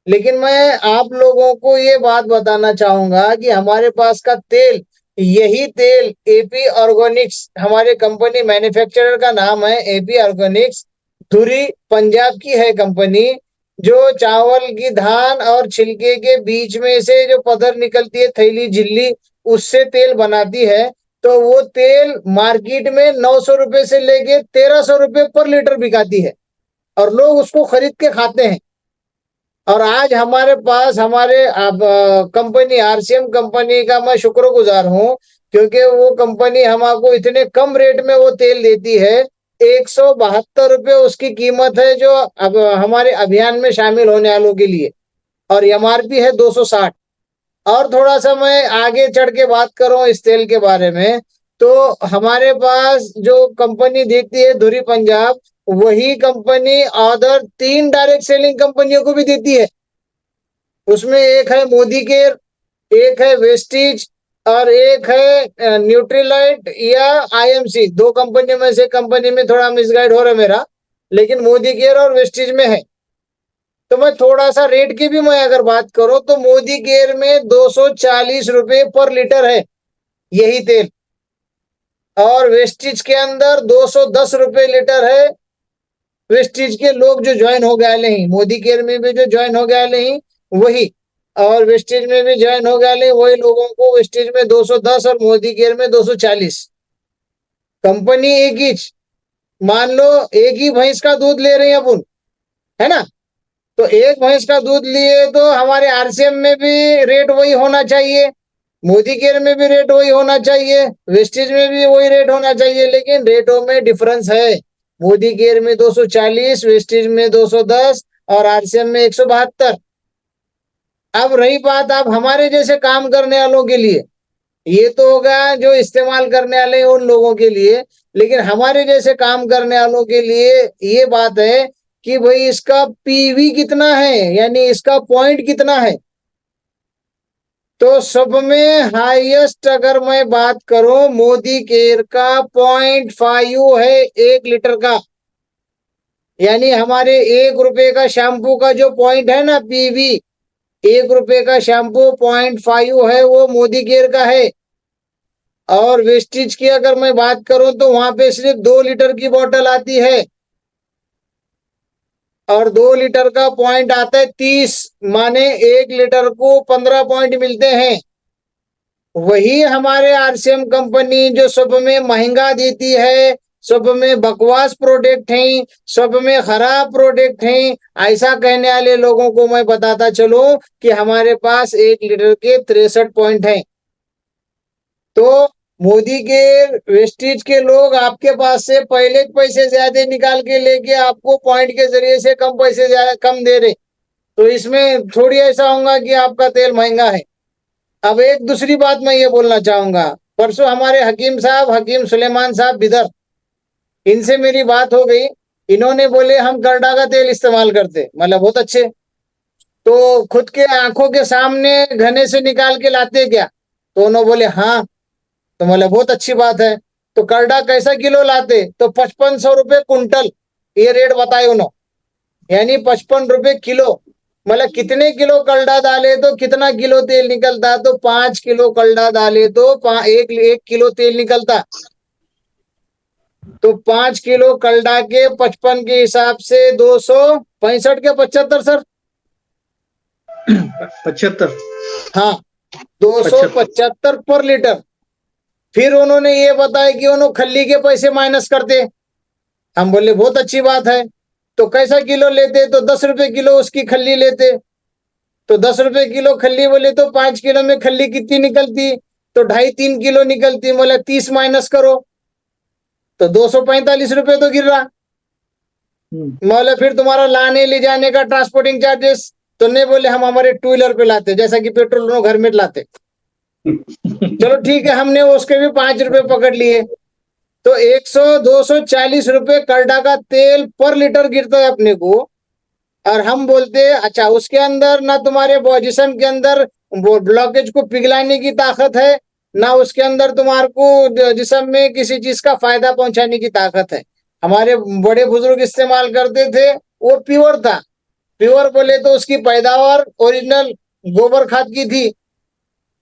लेकिन मैं आप लोगों को ये बात बताना चाहूंगा कि हमारे पास का तेल, यही तेल एपी ऑर्गेनिक्स, हमारे कंपनी मैन्युफैक्चरर का नाम है एपी ऑर्गेनिक्स, धुरी पंजाब की है कंपनी, जो चावल की धान और छिलके के बीच में से जो पदर निकलती है, थैली झिल्ली, उससे तेल बनाती है। तो वो तेल मार्केट में 900 रुपए से लेके 1300 रुपए पर लीटर बिकाती है और लोग उसको खरीद के खाते हैं। और आज हमारे पास हमारे कंपनी आरसीएम कंपनी का मैं शुक्रगुजार हूँ, क्योंकि वो कंपनी हमको इतने कम रेट में वो तेल देती है। 172 रुपए उसकी कीमत है, जो अब हमारे अभियान में शामिल होने वालों के लिए, और एमआरपी है 260। और थोड़ा सा मैं आगे चढ़ के बात करूं इस तेल के बारे में, तो हमारे पास जो कंपनी देती है धुरी पंजाब, वही कंपनी अदर 3 डायरेक्ट सेलिंग कंपनियों को भी देती है। उसमें एक है मोदी केयर, एक है वेस्टीज और एक है न्यूट्रीलाइट या आईएमसी। 2 कंपनी में से कंपनी में थोड़ा मिसगाइड हो रहा है मेरा, लेकिन मोदी केयर और वेस्टीज में है। तो मैं थोड़ा सा रेट की भी मैं अगर बात करूं तो मोदी केयर में 240 रुपए पर लीटर है यही तेल, और वेस्टीज के अंदर 210 रुपए लीटर है। वेस्टीज के लोग जो ज्वाइन हो गए नहीं, मोदी केयर में भी जो ज्वाइन हो गए नहीं वही, और वेस्टीज में भी ज्वाइन हो गए नहीं वही लोगों को वेस्टीज में 210 और मोदी केयर में 240। कंपनी एक ही, मान लो एक ही भैंस का दूध ले रहे हैं अपन, है ना, तो एक भैंस का दूध लिए तो हमारे आरसीएम में भी रेट वही होना चाहिए, मोदी केयर में भी रेट वही होना चाहिए, वेस्टीज में भी वही रेट होना चाहिए, लेकिन रेटों में डिफरेंस है। मोदी केयर में 240, वेस्टीज में 210 और आरसीएम में 172। अब रही बात अब हमारे जैसे काम करने वालों के लिए, ये तो होगा जो इस्तेमाल करने वाले उन लोगों के लिए, लेकिन हमारे जैसे काम करने वालों के लिए ये बात है कि भाई इसका पीवी कितना है, यानी इसका पॉइंट कितना है। तो सब में हाईएस्ट अगर मैं बात करूं, मोदी केयर का 0.5 है 1 लीटर का, यानी हमारे 1 रुपए का शैम्पू का जो पॉइंट है ना पीवी, 1 रुपए का शैम्पू 0.5 है वो मोदी केयर का है। और वेस्टीज की अगर मैं बात करूं तो वहां पे सिर्फ 2 लीटर की बोतल आती है, और 2 लीटर का पॉइंट आता है 30, माने 1 लीटर को 15 पॉइंट मिलते हैं। वही हमारे आरसीएम कंपनी जो सब में महंगा देती है, सब में बकवास प्रोडक्ट हैं, सब में खराब प्रोडक्ट हैं, ऐसा कहने वाले लोगों को मैं बताता चलूं कि हमारे पास 1 लीटर के 63 पॉइंट हैं। तो मोदी के वेस्टीज के लोग आपके पास से पहले पैसे ज्यादा निकाल के लेके आपको पॉइंट के जरिए से कम पैसे ज्यादा कम दे रहे, तो इसमें थोड़ी ऐसा होगा कि आपका तेल महंगा है। अब एक दूसरी बात मैं ये बोलना चाहूंगा, परसों हमारे हकीम सुलेमान साहब बिदर, इनसे मेरी बात हो गई, इन्होंने बोले हम करडा का तेल इस्तेमाल करते, मतलब बहुत अच्छे, तो खुद के आंखों के सामने घने से निकाल के लाते क्या, तो उन्होंने बोले हाँ, तो मतलब बहुत अच्छी बात है। तो करडा कैसा किलो लाते, तो 5500 रुपए कुंटल, ये रेट बताए उन्होंने, यानी 55 रुपए किलो, मतलब कितने किलो कलडा डाले तो कितना किलो तेल निकलता, तो 5 किलो कलडा डाले तो 1 किलो तेल निकलता। तो 5 किलो कलडा के 55 के हिसाब से 265 के 75 सर, 75, हाँ 275 पर लीटर। फिर उन्होंने ये बताया कि उन्होंने खल्ली के पैसे माइनस करते, हम बोले बहुत अच्छी बात है, तो कैसा किलो लेते, तो 10 रुपए किलो उसकी खल्ली लेते, तो 10 रुपए किलो खल्ली बोले तो 5 किलो में खल्ली कितनी निकलती, तो 2.5-3 किलो निकलती, बोले 30 माइनस करो तो 245 रुपए तो गिर रहा। बोले फिर तुम्हारा लाने ले जाने का ट्रांसपोर्टिंग चार्जेस, तो नहीं, बोले हम हमारे 2 व्हीलर पे लाते, जैसा कि पेट्रोल दोनों घर में लाते। चलो ठीक है, हमने उसके भी 5 रुपए पकड़ लिए, तो 240 रुपए करडा का तेल पर लीटर गिरता है अपने को। और हम बोलते अच्छा उसके अंदर ना तुम्हारे जिस्म के अंदर वो ब्लॉकेज को पिघलाने की ताकत है, ना उसके अंदर तुम्हारे को जिस्म में किसी चीज का फायदा पहुंचाने की ताकत है। हमारे बड़े बुजुर्ग इस्तेमाल करते थे, वो प्योर था। प्योर बोले तो उसकी पैदावार ओरिजिनल गोबर खाद की थी,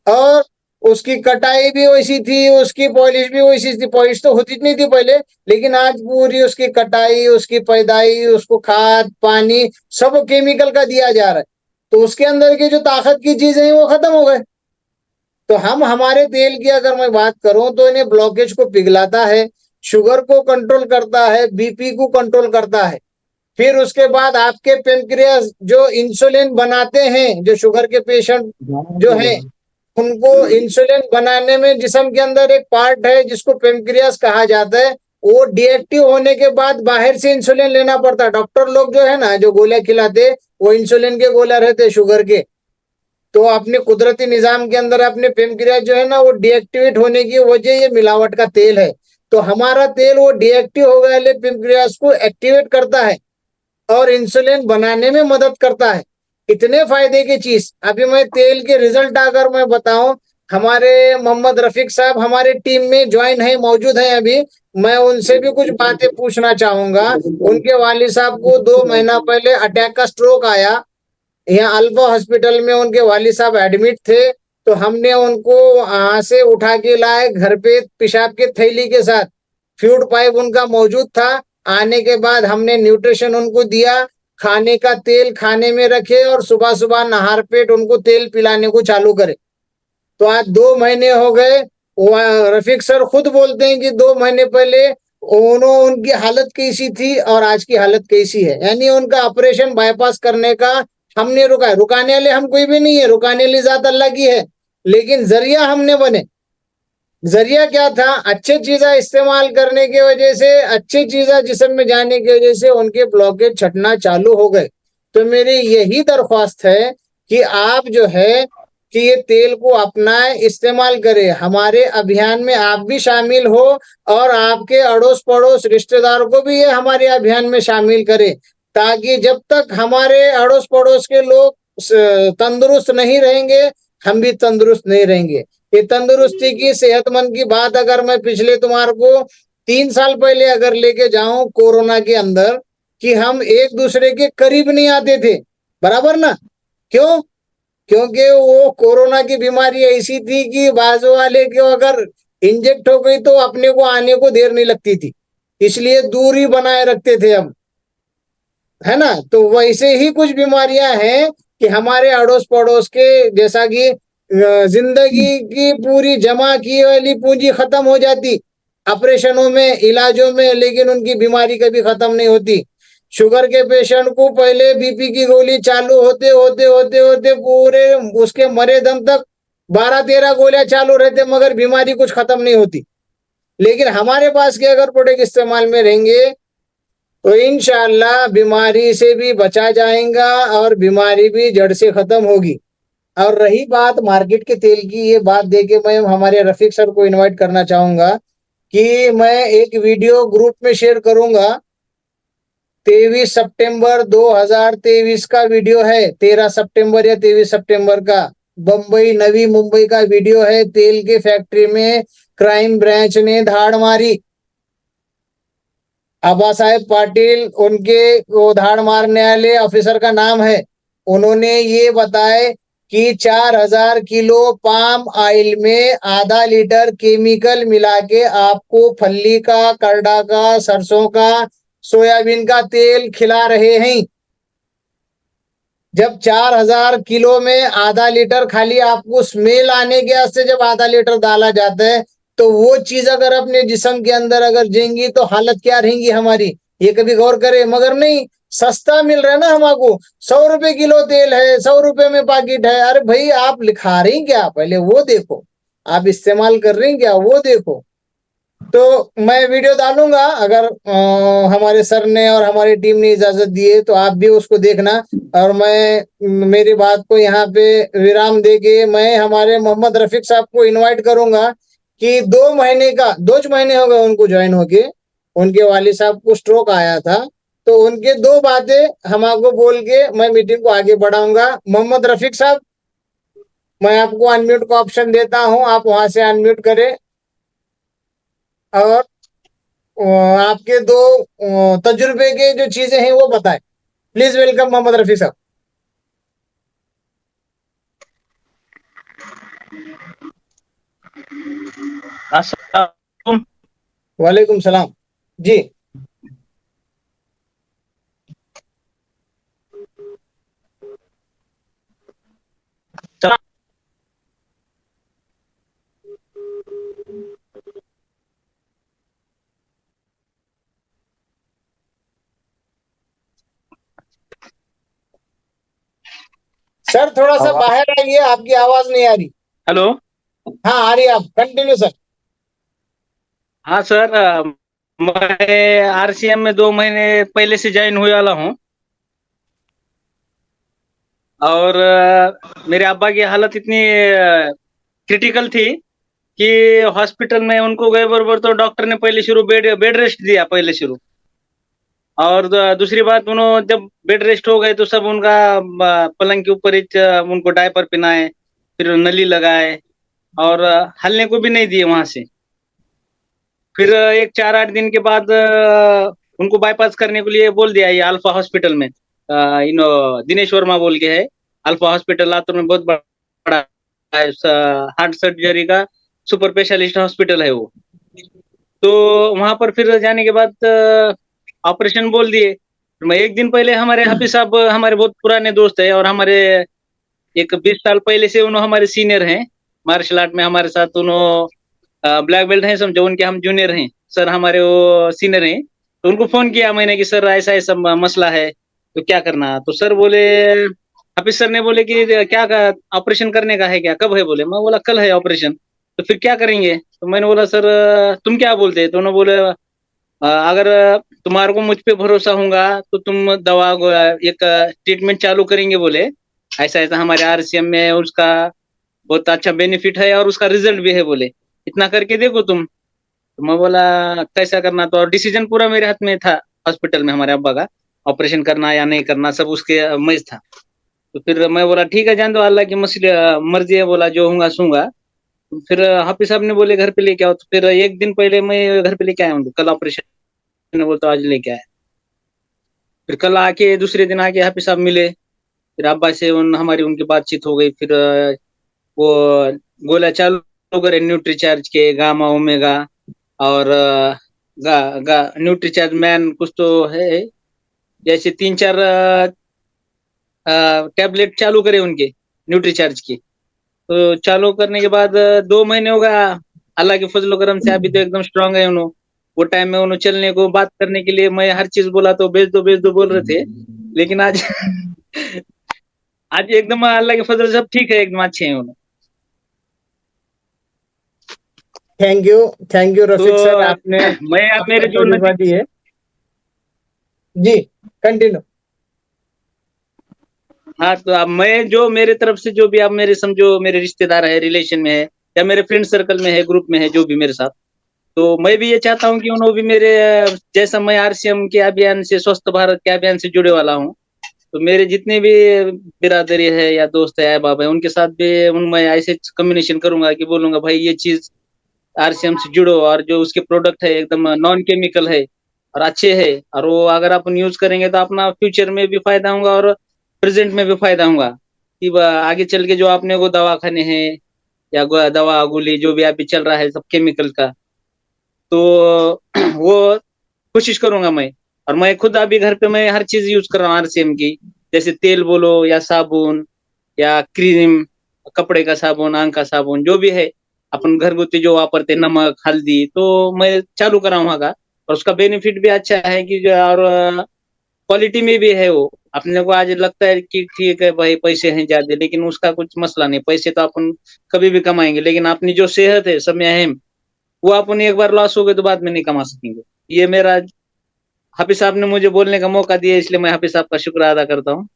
और उसकी कटाई भी वैसी थी, उसकी पॉलिश भी वैसी थी। पॉलिश तो होती नहीं थी पहले, लेकिन आज पूरी उसकी कटाई, उसकी पैदाई, उसको खाद पानी सब केमिकल का दिया जा रहा है, तो उसके अंदर की जो ताकत की चीजें हैं वो खत्म हो गए। तो हम हमारे तेल की अगर मैं बात करूं तो इन्हें ब्लॉकेज को पिघलाता है, शुगर को कंट्रोल करता है, बीपी को कंट्रोल करता है। फिर उसके बाद आपके पेनक्रियास जो इंसुलिन बनाते हैं, जो शुगर के पेशेंट जो है उनको इंसुलिन बनाने में जिस्म के अंदर एक पार्ट है जिसको पेनक्रियास कहा जाता है, वो डीएक्टिव होने के बाद बाहर से इंसुलिन लेना पड़ता है। डॉक्टर लोग जो है ना जो गोलियां खिलाते, वो इंसुलिन के गोला रहते शुगर के, तो अपने कुदरती निजाम के अंदर अपने पेनक्रियास जो है ना वो डीएक्टिवेट होने की वजह ये मिलावट का तेल है। तो हमारा तेल वो डीएक्टिव हो गए पेनक्रियास को एक्टिवेट करता है और इंसुलिन बनाने में मदद करता है। इतने फायदे की चीज। अभी मैं तेल के रिजल्ट अगर मैं बताऊं, हमारे मोहम्मद रफीक साहब हमारे टीम में ज्वाइन है, मौजूद है अभी। मैं उनसे भी कुछ बातें पूछना चाहूंगा। उनके वालिद साहब को 2 महीना पहले अटैक का स्ट्रोक आया। यहाँ अल्फा हॉस्पिटल में उनके वालिद साहब एडमिट थे। तो हमने उनको वहां से उठा के लाए घर पे पेशाब के थैली के साथ। फ्लूइड पाइप उनका मौजूद था। आने के बाद हमने न्यूट्रिशन उनको दिया, खाने का तेल खाने में रखे और सुबह सुबह नहार पेट उनको तेल पिलाने को चालू करे। तो आज 2 महीने हो गए। रफीक सर खुद बोलते हैं कि 2 महीने पहले उनकी हालत कैसी थी और आज की हालत कैसी है। यानी उनका ऑपरेशन बाईपास करने का हमने रुका है। रुकाने वाले हम कोई भी नहीं है, रुकाने वाली जात अल्लाह की है, लेकिन जरिया हमने बने। जरिया क्या था? अच्छी चीजें इस्तेमाल करने की वजह से, अच्छी चीजें जिस्म में जाने की वजह से उनके ब्लॉकेज छटना चालू हो गए। तो मेरी यही दरख्वास्त है कि आप जो है कि ये तेल को अपनाएं, इस्तेमाल करें। हमारे अभियान में आप भी शामिल हो और आपके अड़ोस पड़ोस रिश्तेदारों को भी ये हमारे अभियान में शामिल करें, ताकि जब तक हमारे अड़ोस पड़ोस के लोग तंदुरुस्त नहीं रहेंगे, हम भी तंदुरुस्त नहीं रहेंगे। ये तंदुरुस्ती की, सेहतमंद की बात अगर मैं पिछले तुम्हारे को 3 साल पहले अगर लेके जाऊं कोरोना के अंदर, कि हम एक दूसरे के करीब नहीं आते थे, बराबर ना? क्यों? क्योंकि वो कोरोना की बीमारी ऐसी थी कि बाजू वाले को अगर इंजेक्ट हो गई तो अपने को आने को देर नहीं लगती थी, इसलिए दूरी बनाए रखते थे हम, है ना? तो वैसे ही कुछ बीमारियां हैं कि हमारे अड़ोस पड़ोस के, जैसा कि जिंदगी की पूरी जमा की वाली पूंजी खत्म हो जाती ऑपरेशनों में, इलाजों में, लेकिन उनकी बीमारी कभी खत्म नहीं होती। शुगर के पेशेंट को पहले बीपी की गोली चालू होते होते होते होते पूरे उसके मरे दम तक 12-13 गोलियां चालू रहते, मगर बीमारी कुछ खत्म नहीं होती। लेकिन हमारे पास के अगर प्रोडक्ट इस्तेमाल में रहेंगे तो इंशाअल्लाह बीमारी से भी बचा जाएगा और बीमारी भी जड़ से खत्म होगी। और रही बात मार्केट के तेल की, ये बात देके मैं हमारे रफीक सर को इनवाइट करना चाहूंगा कि मैं एक वीडियो ग्रुप में शेयर करूंगा। 23 सितंबर 2023 का वीडियो है, 13 सितंबर या 23 सितंबर का। बम्बई, नवी मुंबई का वीडियो है। तेल के फैक्ट्री में क्राइम ब्रांच ने धाड़ मारी। आबा साहेब पाटिल उनके वो धाड़ मारने वाले ऑफिसर का नाम है। उन्होंने ये बताया कि 4000 किलो पाम ऑयल में आधा लीटर केमिकल मिला के आपको फल्ली का, करडा का, सरसों का, सोयाबीन का तेल खिला रहे हैं। जब 4000 किलो में आधा लीटर खाली आपको स्मेल आने के वास्ते जब आधा लीटर डाला जाता है, तो वो चीज अगर अपने जिस्म के अंदर अगर जाएंगी तो हालत क्या रहेंगी हमारी, ये कभी गौर करे। मगर नहीं, सस्ता मिल रहा है ना हमको। 100 रुपए किलो तेल है, 100 रुपए में पैकेट है। अरे भाई, आप लिखा रही क्या? पहले वो देखो। आप इस्तेमाल कर रही क्या? वो देखो। तो मैं वीडियो डालूंगा, अगर हमारे सर ने और हमारी टीम ने इजाजत दी है तो आप भी उसको देखना। और मैं मेरी बात को यहाँ पे विराम देके मैं हमारे मोहम्मद रफीक साहब को इनवाइट करूंगा कि 2 महीने हो गए उनको ज्वाइन होके। उनके वालिद साहब को स्ट्रोक आया था, तो उनके 2 बातें हम आपको बोल के मैं मीटिंग को आगे बढ़ाऊंगा। मोहम्मद रफीक साहब, मैं आपको अनम्यूट का ऑप्शन देता हूं, आप वहां से अनम्यूट करें और आपके 2 तजुर्बे के जो चीजें हैं वो बताएं। प्लीज वेलकम मोहम्मद रफी साहब। अस्सलाम। वालेकुम सलाम जी। सर थोड़ा सा बाहर आइए, आपकी आवाज नहीं आ रही। हेलो। हाँ आ रही, आप कंटिन्यू सर। हाँ सर, मैं आरसीएम में 2 महीने पहले से ज्वाइन हुए वाला हूँ। और मेरे अब्बा की हालत इतनी क्रिटिकल थी कि हॉस्पिटल में उनको गए बरोबर तो डॉक्टर ने पहले शुरू बेड बेड रेस्ट दिया पहले शुरू। और दूसरी बात उन्होंने जब बेड रेस्ट हो गए तो सब उनका पलंग के ऊपर ही उनको डायपर पहनाए, फिर नली लगाए और हलने को भी नहीं दिए वहां से। फिर एक 4-8 दिन के बाद उनको बाईपास करने के लिए बोल दिया ये अल्फा हॉस्पिटल में। इनो दिनेश वर्मा बोल के है, अल्फा हॉस्पिटल लातूर में बहुत बड़ा है, हार्ट सर्जरी का सुपर स्पेशलिस्ट हॉस्पिटल है वो। तो वहां पर फिर जाने के बाद ऑपरेशन बोल दिए। मैं एक दिन पहले हमारे हाफिज साहब हमारे बहुत पुराने दोस्त है और हमारे एक 20 साल पहले से उन्होंने हमारे सीनियर हैं मार्शल आर्ट में हमारे साथ। उन्होंने ब्लैक बेल्ट हैं समझो, उनके हम जूनियर हैं, सर हमारे वो सीनियर हैं। तो उनको फोन किया मैंने कि सर ऐसा ऐसा मसला है तो क्या करना। तो सर बोले, हाफिज सर ने बोले कि क्या ऑपरेशन करने का है क्या, कब है बोले। मैं बोला कल है ऑपरेशन। तो फिर क्या करेंगे। तो मैंने बोला सर तुम क्या बोलते हैं। तो उन्होंने बोले अगर तुम्हारे को मुझ पे भरोसा होगा तो तुम दवा एक ट्रीटमेंट चालू करेंगे बोले। ऐसा ऐसा हमारे आरसीएम में उसका बहुत अच्छा बेनिफिट है और उसका रिजल्ट भी है बोले, इतना करके देखो तुम। तो मैं बोला कैसा करना। तो डिसीजन पूरा मेरे हाथ में था हॉस्पिटल में हमारे अब्बा का, ऑपरेशन करना या नहीं करना सब उसके मर्ज था। तो फिर मैं बोला ठीक है जान दो, अल्लाह की मर्जी है बोला, जो होगा सूंगा। तो फिर हाफिज साहब ने बोले घर पे लेके आओ। तो फिर एक दिन पहले मैं घर पे लेके आया हूँ, कल ऑपरेशन है बोल तो आज लेके आया। फिर कल आके दूसरे दिन आके हाफिज साहब मिले, फिर अब्बा से हमारी उनकी बातचीत हो गई। फिर वो गोला चालू करे न्यूट्रीचार्ज के, गामा ओमेगा और न्यूट्रीचार्ज मैन कुछ तो है, जैसे 3-4 टैबलेट चालू करे उनके न्यूट्रीचार्ज की। तो चालू करने के बाद 2 महीने हो गया, अल्लाह के फजल करम से अभी तो एकदम स्ट्रांग है उन्होंने। वो टाइम में उन्होंने चलने को बात करने के लिए मैं हर चीज बोला तो भेज दो बोल रहे थे, लेकिन आज आज एकदम अल्लाह के फजल से सब ठीक है, एकदम अच्छे हैं उन्होंने। थैंक यू रफीक सर, तो आपने मैं अब अपना मेरे जो तजुर्बा नजीक, दिए। जी कंटिन्यू। हाँ तो अब मैं जो मेरे तरफ से जो भी आप मेरे समझो मेरे रिश्तेदार है, रिलेशन में है या मेरे फ्रेंड सर्कल में है, ग्रुप में है, जो भी मेरे साथ, तो मैं भी ये चाहता हूँ कि उन्होंने भी मेरे जैसा मैं आरसीएम के अभियान से, स्वस्थ भारत के अभियान से जुड़े वाला हूँ, तो मेरे जितने भी बिरादरी है या दोस्त है बाबा है उनके साथ भी मैं ऐसे कम्युनिकेशन करूंगा कि बोलूंगा भाई ये चीज आरसीएम से जुड़ो, और जो उसके प्रोडक्ट है एकदम नॉन केमिकल है और अच्छे है, और वो अगर अपन यूज करेंगे तो अपना फ्यूचर में भी फायदा होगा और प्रेजेंट में भी फायदा होगा। कि आगे चल के जो आपने वो दवाखाने हैं या दवा गोली जो भी अभी चल रहा है सब केमिकल का, तो वो कोशिश करूंगा मैं। और मैं खुद अभी घर पे मैं हर चीज यूज कर रहा हूँ आरसीएम की, जैसे तेल बोलो या साबुन या क्रीम, कपड़े का साबुन, आंख का साबुन, जो भी है अपन घरगुती जो वापरते, नमक हल्दी, तो मैं चालू करा वहाँ का। और उसका बेनिफिट भी अच्छा है कि और क्वालिटी में भी है वो। अपने को आज लगता है कि ठीक है भाई पैसे हैं ज्यादा, लेकिन उसका कुछ मसला नहीं, पैसे तो अपन कभी भी कमाएंगे, लेकिन अपनी जो सेहत है सब में अहम, वो अपन एक बार लॉस हो गए तो बाद में नहीं कमा सकेंगे। ये मेरा हाफिज साहब ने मुझे बोलने का मौका दिया, इसलिए मैं हाफिज साहब का शुक्र अदा करता हूँ।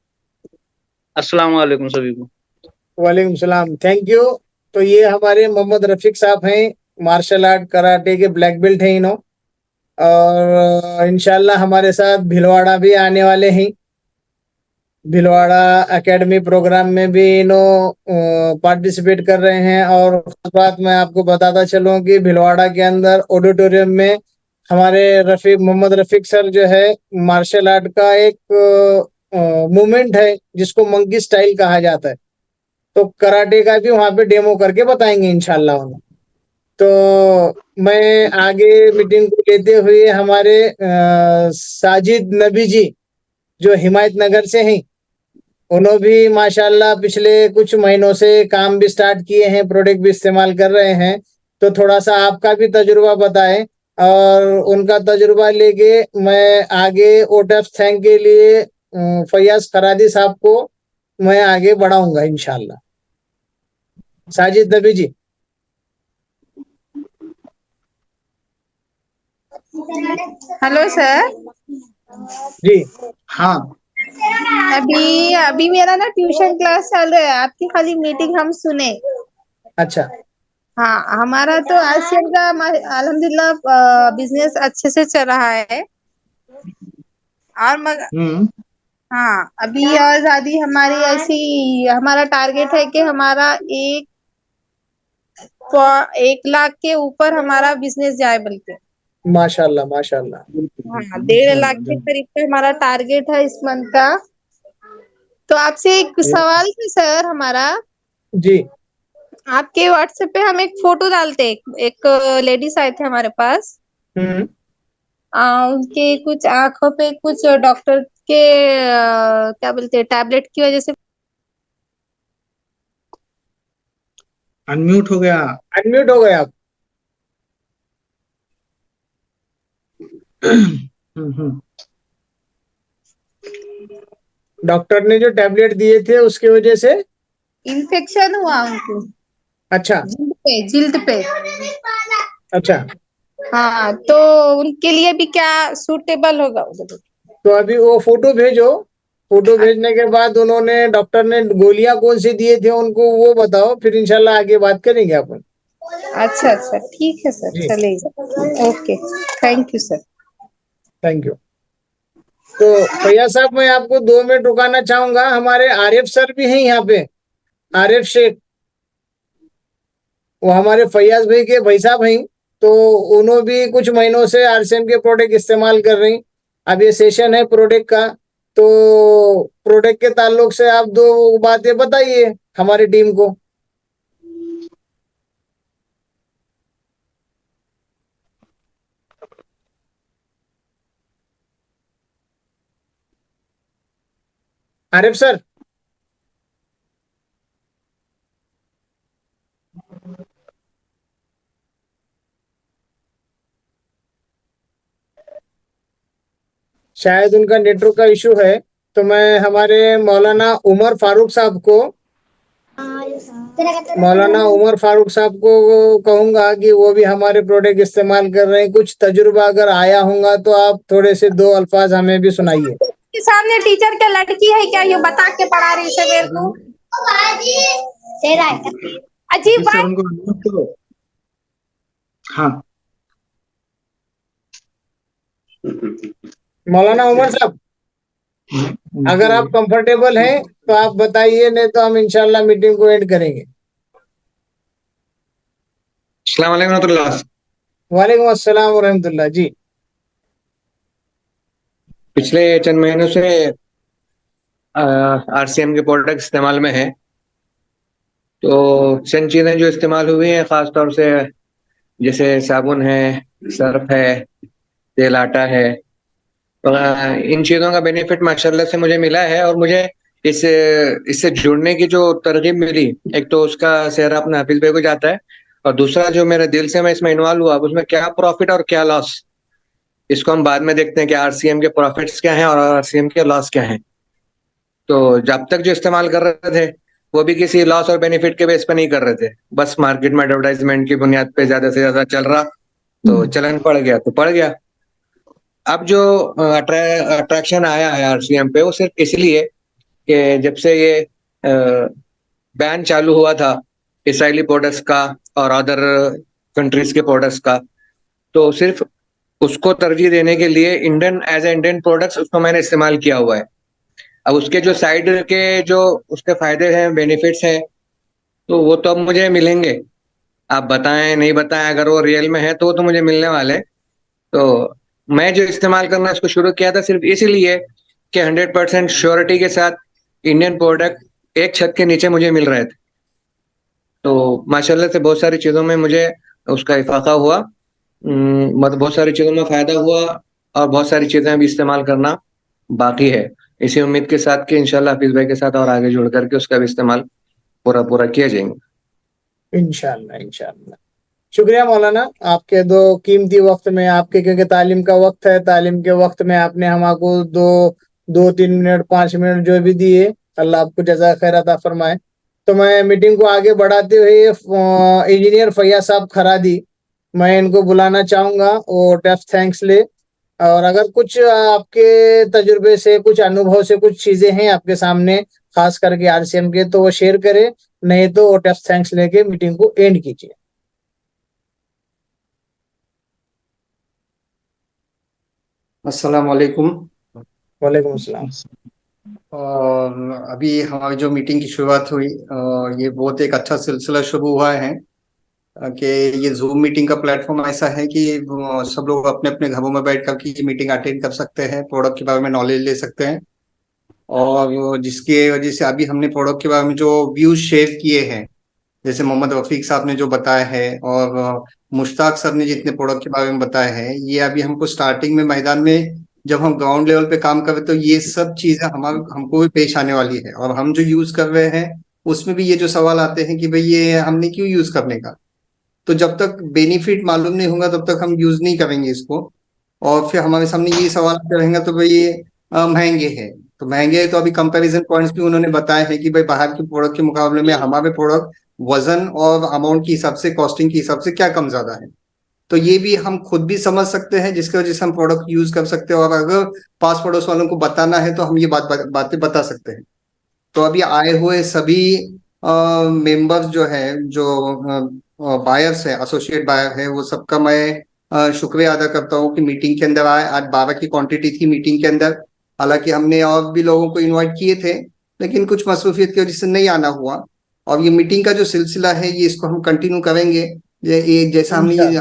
अस्सलाम वालेकुम सभी को। वालेकुम सलाम, थैंक यू। तो ये हमारे मोहम्मद रफीक साहब हैं, मार्शल आर्ट कराटे के ब्लैक बेल्ट हैं इन्हों, और इंशाल्लाह हमारे साथ भिलवाड़ा भी आने वाले हैं। भिलवाड़ा एकेडमी प्रोग्राम में भी इन्हों पार्टिसिपेट कर रहे हैं। और खास बात मैं आपको बताता चलूं कि भिलवाड़ा के अंदर ऑडिटोरियम में हमारे रफीक मोहम्मद रफीक सर जो है, मार्शल आर्ट का एक मूवमेंट है जिसको मंकी स्टाइल कहा जाता है, तो कराटे का भी वहां पे डेमो करके बताएंगे इंशाल्लाह उन्हें। तो मैं आगे मीटिंग को लेते हुए हमारे साजिद नबी जी जो हिमायत नगर से हैं, उन्होंने भी माशाल्लाह पिछले कुछ महीनों से काम भी स्टार्ट किए हैं, प्रोडक्ट भी इस्तेमाल कर रहे हैं। तो थोड़ा सा आपका भी तजुर्बा बताएं, और उनका तजुर्बा लेके मैं आगे वोट ऑफ थैंक के लिए फैयाज खरादी साहब को मैं आगे बढ़ाऊंगा इंशाल्लाह। साजिद नबी जी। Hello sir. जी हाँ अभी अभी मेरा ना ट्यूशन क्लास चल रहा है, आपकी खाली मीटिंग हम सुने। अच्छा। हाँ, हमारा तो आसियान का अल्हम्दुलिल्लाह बिजनेस अच्छे से चल रहा है। और हम्म। हाँ, अभी और ज्यादा हमारी ऐसी हमारा टारगेट है कि हमारा 1 लाख के ऊपर हमारा बिजनेस जाए बल्कि। माशाल्लाह माशाल्लाह। हाँ, 1.5 लाख इंशाल्लाह के करीब का हमारा टारगेट है इस मंथ का। तो आपसे एक सवाल है सर हमारा। जी। आपके व्हाट्सएप पे हम एक फोटो डालते, एक लेडीज आए थे हमारे पास। हम्म। उनके कुछ आंखों पे कुछ डॉक्टर के क्या बोलते हैं टैबलेट की वजह से। अनम्यूट हो गया। अनम्यूट हो गए आप। हम्म। डॉक्टर ने जो टैबलेट दिए थे उसकी वजह से। इन्फेक्शन हुआ उनको अच्छा जिल्द पे। अच्छा। हाँ, तो उनके लिए भी क्या सूटेबल होगा उधर? तो अभी वो फोटो भेजो। फोटो भेजने के बाद उन्होंने डॉक्टर ने गोलियां कौन सी दिए थे उनको वो बताओ, फिर इंशाल्लाह आगे बात करेंगे अपन। अच्छा अच्छा, ठीक है सर, जी। चलेगा। Okay, thank you sir. Thank you. तो फैयाज साहब, मैं आपको 2 मिनट रुकाना चाहूंगा। हमारे आरिफ सर भी हैं यहाँ पे, आरिफ शेख। वो हमारे फैयाज भाई के भाई साहब हैं। तो उन्होंने भी कुछ महीनों से आरसीएम के प्रोडक्ट इस्तेमाल कर रही। अब ये सेशन है प्रोडक्ट का, तो प्रोडक्ट के ताल्लुक से आप 2 बातें बताइए हमारी टीम को। आरिफ सर। शायद उनका नेटवर्क का इशू है। तो मैं हमारे मौलाना उमर फारूक साहब को कहूंगा कि वो भी हमारे प्रोडक्ट इस्तेमाल कर रहे हैं। कुछ तजुर्बा अगर आया होगा तो आप थोड़े से 2 अल्फाज हमें भी सुनाइए। के सामने टीचर के लड़की है क्या, ये बता के पढ़ा रही है मेरे को। अजीब जी सर, बात। उनको unmute करो। हाँ। मौलाना उमर साहब, अगर आप कंफर्टेबल हैं तो आप बताइए, नहीं तो हम इंशाल्लाह मीटिंग को एंड करेंगे। अस्सलाम वालेकुम रहमतुल्लाह। वालेकुम अस्सलाम वरहमतुल्लाह जी। पिछले चंद महीनों से आरसीएम के प्रोडक्ट इस्तेमाल में है। तो चंद चीज़ें जो इस्तेमाल हुई हैं ख़ास तौर से, जैसे साबुन है, सर्फ है, तेल आटा है। तो इन चीज़ों का बेनिफिट माशाल्लाह से मुझे मिला है, और मुझे इस इससे जुड़ने की जो तरगीब मिली, एक तो उसका सेहरा अपने हाफिज भाई को जाता है, और दूसरा जो मेरे दिल से मैं इसमें इन्वॉल्व हुआ, उसमें क्या प्रॉफिट और क्या लॉस, इसको हम बाद में देखते हैं कि आरसीएम के प्रॉफिट्स क्या हैं और आरसीएम के लॉस क्या हैं। तो जब तक जो इस्तेमाल कर रहे थे वो भी किसी लॉस और बेनिफिट के बेस पे नहीं कर रहे थे, बस मार्केट में एडवर्टाइजमेंट की बुनियाद पे ज्यादा से ज्यादा चल रहा, तो चलन पड़ गया तो पड़ गया। अब जो अट्रैक्शन आया है आरसीएम पे, वो सिर्फ इसलिए कि जब से ये बैन चालू हुआ था इसराइली प्रोडक्ट्स का और अदर कंट्रीज के प्रोडक्ट्स का, तो सिर्फ उसको तरजीह देने के लिए Indian as a Indian products उसको मैंने इस्तेमाल किया हुआ है। अब उसके जो साइड के जो उसके फायदे हैं, बेनिफिट्स हैं, तो वो तो अब मुझे मिलेंगे। आप बताएं नहीं बताएं, अगर वो रियल में है तो वो तो मुझे मिलने वाले हैं। तो मैं जो इस्तेमाल करना इसको शुरू किया था सिर्फ इसीलिए कि 100% श्योरिटी के साथ इंडियन प्रोडक्ट एक छत के नीचे मुझे मिल रहे थे। तो माशाल्लाह से बहुत सारी चीज़ों में मुझे उसका इफाका हुआ, मतलब बहुत सारी चीज़ों में फ़ायदा हुआ, और बहुत सारी चीज़ें अभी इस्तेमाल करना बाकी है। इसी उम्मीद के साथ कि इंशाल्लाह हाफिज भाई के साथ और आगे जुड़ करके उसका भी इस्तेमाल पूरा पूरा किया जाएंगे। इंशाल्लाह इंशाल्लाह। शुक्रिया मौलाना, आपके 2 कीमती वक्त में, आपके क्योंकि तालीम का वक्त है, तालीम के वक्त में आपने हमको 2 3 मिनट 5 मिनट जो भी दिए, अल्लाह आपको जज़ा खैर अता फरमाए। तो मैं मीटिंग को आगे बढ़ाते हुए इंजीनियर फैयाज साहब खरादी, मैं इनको बुलाना चाहूंगा, वो डेफ थैंक्स ले। और अगर कुछ आपके तजुर्बे से, कुछ अनुभव से कुछ चीजें हैं आपके सामने, खास करके आरसीएम के, तो वो शेयर करें, नहीं तो वोट ऑफ थैंक्स लेके मीटिंग को एंड कीजिए। अस्सलाम वालेकुम। वालेकुम अस्सलाम। और अभी हमारी जो मीटिंग की शुरुआत हुई, ये बहुत एक अच्छा सिलसिला शुरू हुआ है कि ये जूम मीटिंग का प्लेटफॉर्म ऐसा है कि सब लोग अपने अपने घरों में बैठ कर के ये मीटिंग अटेंड कर सकते हैं, प्रोडक्ट के बारे में नॉलेज ले सकते हैं। और जिसकी वजह से अभी हमने प्रोडक्ट के बारे में जो व्यूज शेयर किए हैं, जैसे मोहम्मद रफीक साहब ने जो बताया है और मुश्ताक सर ने जितने प्रोडक्ट के बारे में बताया है, ये अभी हमको स्टार्टिंग में मैदान में जब हम ग्राउंड लेवल पे काम कर रहे तो ये सब चीजें हमको भी पेश आने वाली है। और हम जो यूज कर रहे हैं उसमें भी ये जो सवाल आते हैं कि भाई ये हमने क्यों यूज करने का, तो जब तक बेनिफिट मालूम नहीं होगा तब तक हम यूज नहीं करेंगे इसको। और फिर हमारे सामने ये सवाल आते रहेंगे तो भाई ये महंगे हैं, तो महंगे हैं तो अभी कंपैरिजन पॉइंट्स भी उन्होंने बताए हैं कि भाई बाहर के प्रोडक्ट के मुकाबले में हमारे प्रोडक्ट वजन और अमाउंट के हिसाब से, कॉस्टिंग के हिसाब से क्या कम ज्यादा है। तो ये भी हम खुद भी समझ सकते हैं, जिसकी वजह से हम प्रोडक्ट यूज कर सकते हैं। और अगर पास पड़ोस वालों को बताना है तो हम ये बातें बता सकते हैं। तो अभी आए हुए सभी मेंबर्स जो है, जो बायर्स है, एसोसिएट बायर है, वो सबका मैं शुक्रिया अदा करता हूँ कि मीटिंग के अंदर आए। आज 12 की क्वांटिटी थी मीटिंग के अंदर, हालांकि हमने और भी लोगों को इनवाइट किए थे लेकिन कुछ मसरूफियत की वजह से नहीं आना हुआ। और ये मीटिंग का जो सिलसिला है ये इसको हम कंटिन्यू करेंगे। ये जैसा हमने ये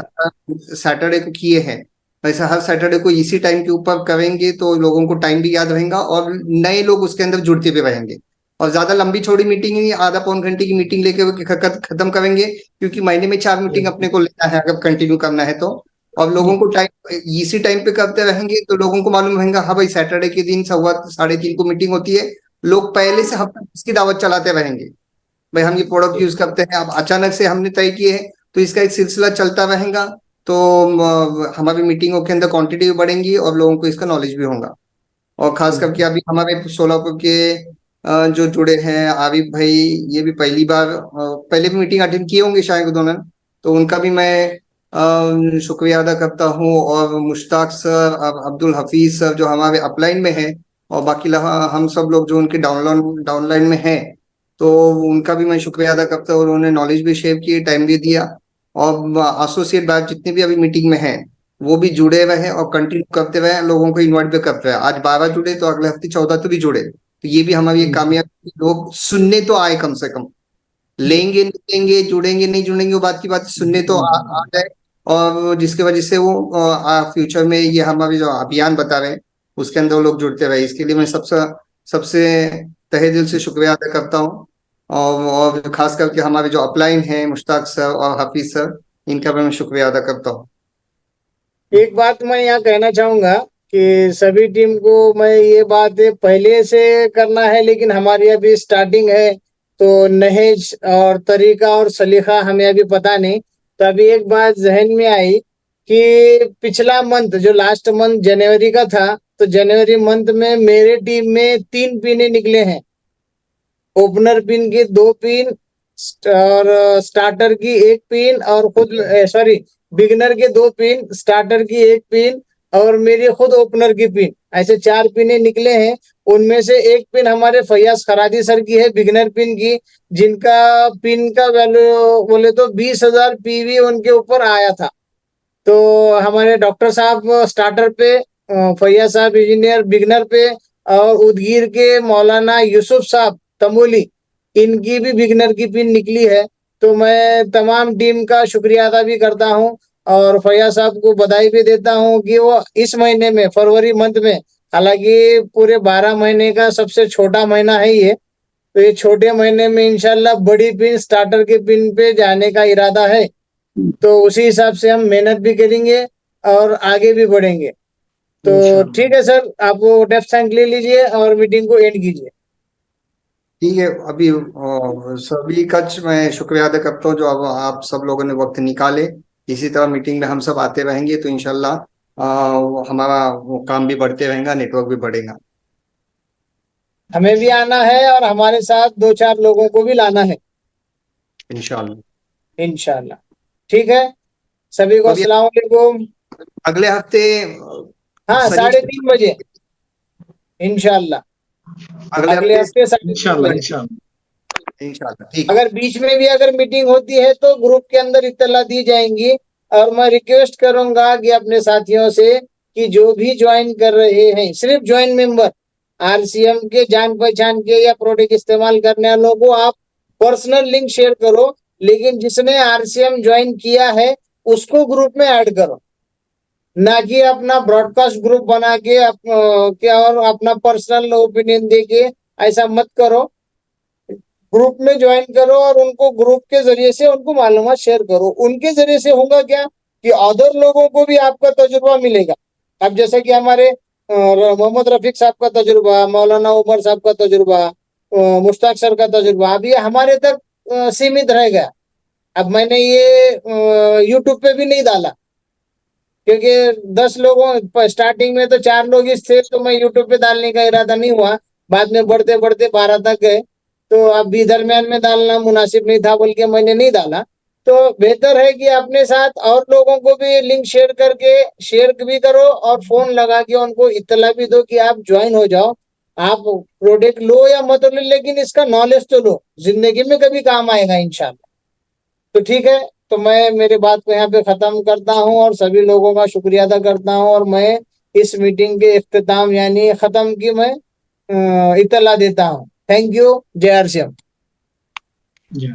सैटरडे को किए हैं वैसे हर सैटरडे को इसी टाइम के ऊपर करेंगे, तो लोगों को टाइम भी याद रहेगा और नए लोग उसके अंदर जुड़ते भी रहेंगे। और ज्यादा लंबी छोड़ी मीटिंग नहीं, आधा पौन घंटे की मीटिंग लेके खत्म करेंगे, क्योंकि महीने में 4 मीटिंग अपने को लेना है अगर कंटिन्यू करना है तो। और लोगों को टाइम इसी टाइम पे करते रहेंगे तो लोगों को मालूम रहेगा, हाँ भाई सैटरडे के दिन 3:15 को मीटिंग होती है। लोग पहले से हफ्ते इसकी दावत चलाते रहेंगे, भाई हम ये प्रोडक्ट यूज करते हैं। अब अचानक से हमने तय किए है तो इसका एक सिलसिला चलता रहेगा। तो हमारी मीटिंगों के अंदर क्वांटिटी भी बढ़ेंगी और लोगों को इसका नॉलेज भी होगा। और खास करके अभी हमारे सोलापुर के जो जुड़े हैं आरिफ भाई, ये भी पहली बार, पहले भी मीटिंग अटेंड किए होंगे शायद उन्होंने, तो उनका भी मैं शुक्रिया अदा करता हूँ। और मुश्ताक सर और अब्दुल हफीज सर जो हमारे अपलाइन में है, और बाकी हम सब लोग जो उनके डाउनलाइन में हैं, तो उनका भी मैं शुक्रिया अदा करता हूँ। उन्होंने नॉलेज भी शेयर की, टाइम भी दिया। और एसोसिएट बायर जितने भी अभी मीटिंग में हैं वो भी जुड़े रहे और कंटिन्यू करते रहे, लोगों को इन्वाइट भी करते रहे। आज 12 जुड़े तो अगले हफ्ते 14 तो भी जुड़े, तो ये भी हमारी एक कामयाबी। लोग सुनने तो आए, कम से कम लेंगे नहीं लेंगे, जुड़ेंगे नहीं जुड़ेंगे वो बात की बात, सुनने तो आ जाए। और जिसकी वजह से वो फ्यूचर में ये हमारे जो अभियान बता रहे हैं उसके अंदर वो लोग जुड़ते रहे। इसके लिए मैं सबसे सबसे तहे दिल से शुक्रिया अदा करता हूँ। और खास करके हमारे जो अपलाइन हैं मुश्ताक सर और हाफिज सर, इनका भी मैं शुक्रिया अदा करता हूँ। एक बात मैं यहाँ कहना चाहूंगा कि सभी टीम को मैं ये बात पहले से करना है, लेकिन हमारी अभी स्टार्टिंग है तो नहेज और तरीका और सलीका हमें अभी पता नहीं। तो अभी एक बात जहन में आई कि पिछला मंथ जो लास्ट मंथ जनवरी का था, तो जनवरी मंथ में मेरे टीम में 3 पिने निकले हैं। ओपनर पिन की 2 पिन और स्टार्टर की 1 पिन, और खुद सॉरी बिगनर के 2 पिन, स्टार्टर की 1 पिन और मेरी खुद ओपनर की पिन, ऐसे 4 पिने निकले हैं। उनमें से 1 पिन हमारे फैयाज खरादी सर की है, बिगनर पिन की, जिनका पिन का वैल्यू बोले तो 20,000 पीवी उनके ऊपर आया था। तो हमारे डॉक्टर साहब स्टार्टर पे, फैयाज साहब इंजीनियर बिगनर पे, और उदगीर के मौलाना यूसुफ साहब तमोली, इनकी भी बिगनर की पिन निकली है। तो मैं तमाम टीम का शुक्रिया अदा भी करता हूँ और फैयाज साहब को बधाई भी देता हूँ कि वो इस महीने में, फरवरी मंथ में, हालांकि पूरे 12 महीने का सबसे छोटा महीना है ये, तो ये छोटे महीने में इंशाल्लाह बड़ी पिन स्टार्टर के पिन पे जाने का इरादा है। तो उसी हिसाब से हम मेहनत भी करेंगे और आगे भी बढ़ेंगे। तो ठीक है सर, आप वो डेफ थैंक ले लीजिए और मीटिंग को एंड कीजिए। ठीक है, अभी सभी का मैं शुक्रिया अदा करता हूँ जो अब आप सब लोगों ने वक्त निकाले। इसी तरह मीटिंग में हम सब आते रहेंगे तो इंशाल्लाह हमारा वो काम भी बढ़ते रहेगा, नेटवर्क भी बढ़ेगा। हमें भी आना है और हमारे साथ 2-4 लोगों को भी लाना है इंशाल्लाह। इंशाल्लाह। ठीक है, सभी को तो अभी अस्सलाम वालेकुम। अगले हफ्ते हाँ, शनिचर 3:30 बजे इंशाल्लाह। अगले हफ्ते 3:30 इंशाल्लाह बजे। इंशाल्लाह। इंशाल्लाह ठीक है। अगर बीच में भी अगर मीटिंग होती है तो ग्रुप के अंदर इत्तला दी जाएंगी। और मैं रिक्वेस्ट करूंगा कि अपने साथियों से कि जो भी ज्वाइन कर रहे हैं, सिर्फ ज्वाइन मेंबर आरसीएम के जान पहचान के या प्रोडक्ट इस्तेमाल करने वालों को आप पर्सनल लिंक शेयर करो, लेकिन जिसने आरसीएम ज्वाइन किया है उसको ग्रुप में ऐड करो, ना कि अपना ब्रॉडकास्ट ग्रुप बना के क्या और अपना पर्सनल ओपिनियन दे के ऐसा मत करो। ग्रुप में ज्वाइन करो और उनको ग्रुप के जरिए से उनको मालूमात शेयर करो। उनके जरिए से होगा क्या कि अदर लोगों को भी आपका तजुर्बा मिलेगा। अब जैसे कि हमारे मोहम्मद रफीक साहब का तजुर्बा, मौलाना उमर साहब का तजुर्बा, मुश्ताक सर का तजुर्बा अभी हमारे तक सीमित रह गया। अब मैंने ये यूट्यूब पे भी नहीं डाला क्योंकि 10 लोगों स्टार्टिंग में तो 4 लोग ही थे, तो मैं यूट्यूब पे डालने का इरादा नहीं हुआ। बाद में बढ़ते बढ़ते 12 तक गए, तो अभी दरमियान में डालना मुनासिब नहीं था बोल के मैंने नहीं डाला। तो बेहतर है कि अपने साथ और लोगों को भी लिंक शेयर करके शेयर भी करो और फोन लगा के उनको इत्तला भी दो कि आप ज्वाइन हो जाओ। आप प्रोडक्ट लो या मत लो, लेकिन इसका नॉलेज तो लो, जिंदगी में कभी काम आएगा इंशाल्लाह। तो ठीक है, तो मैं मेरी बात को यहाँ पे खत्म करता हूँ और सभी लोगों का शुक्रिया अदा करता हूँ। और मैं इस मीटिंग के इख्तिताम यानी खत्म की मैं इत्तला देता हूँ। Thank you. जय हर श्याम। जी।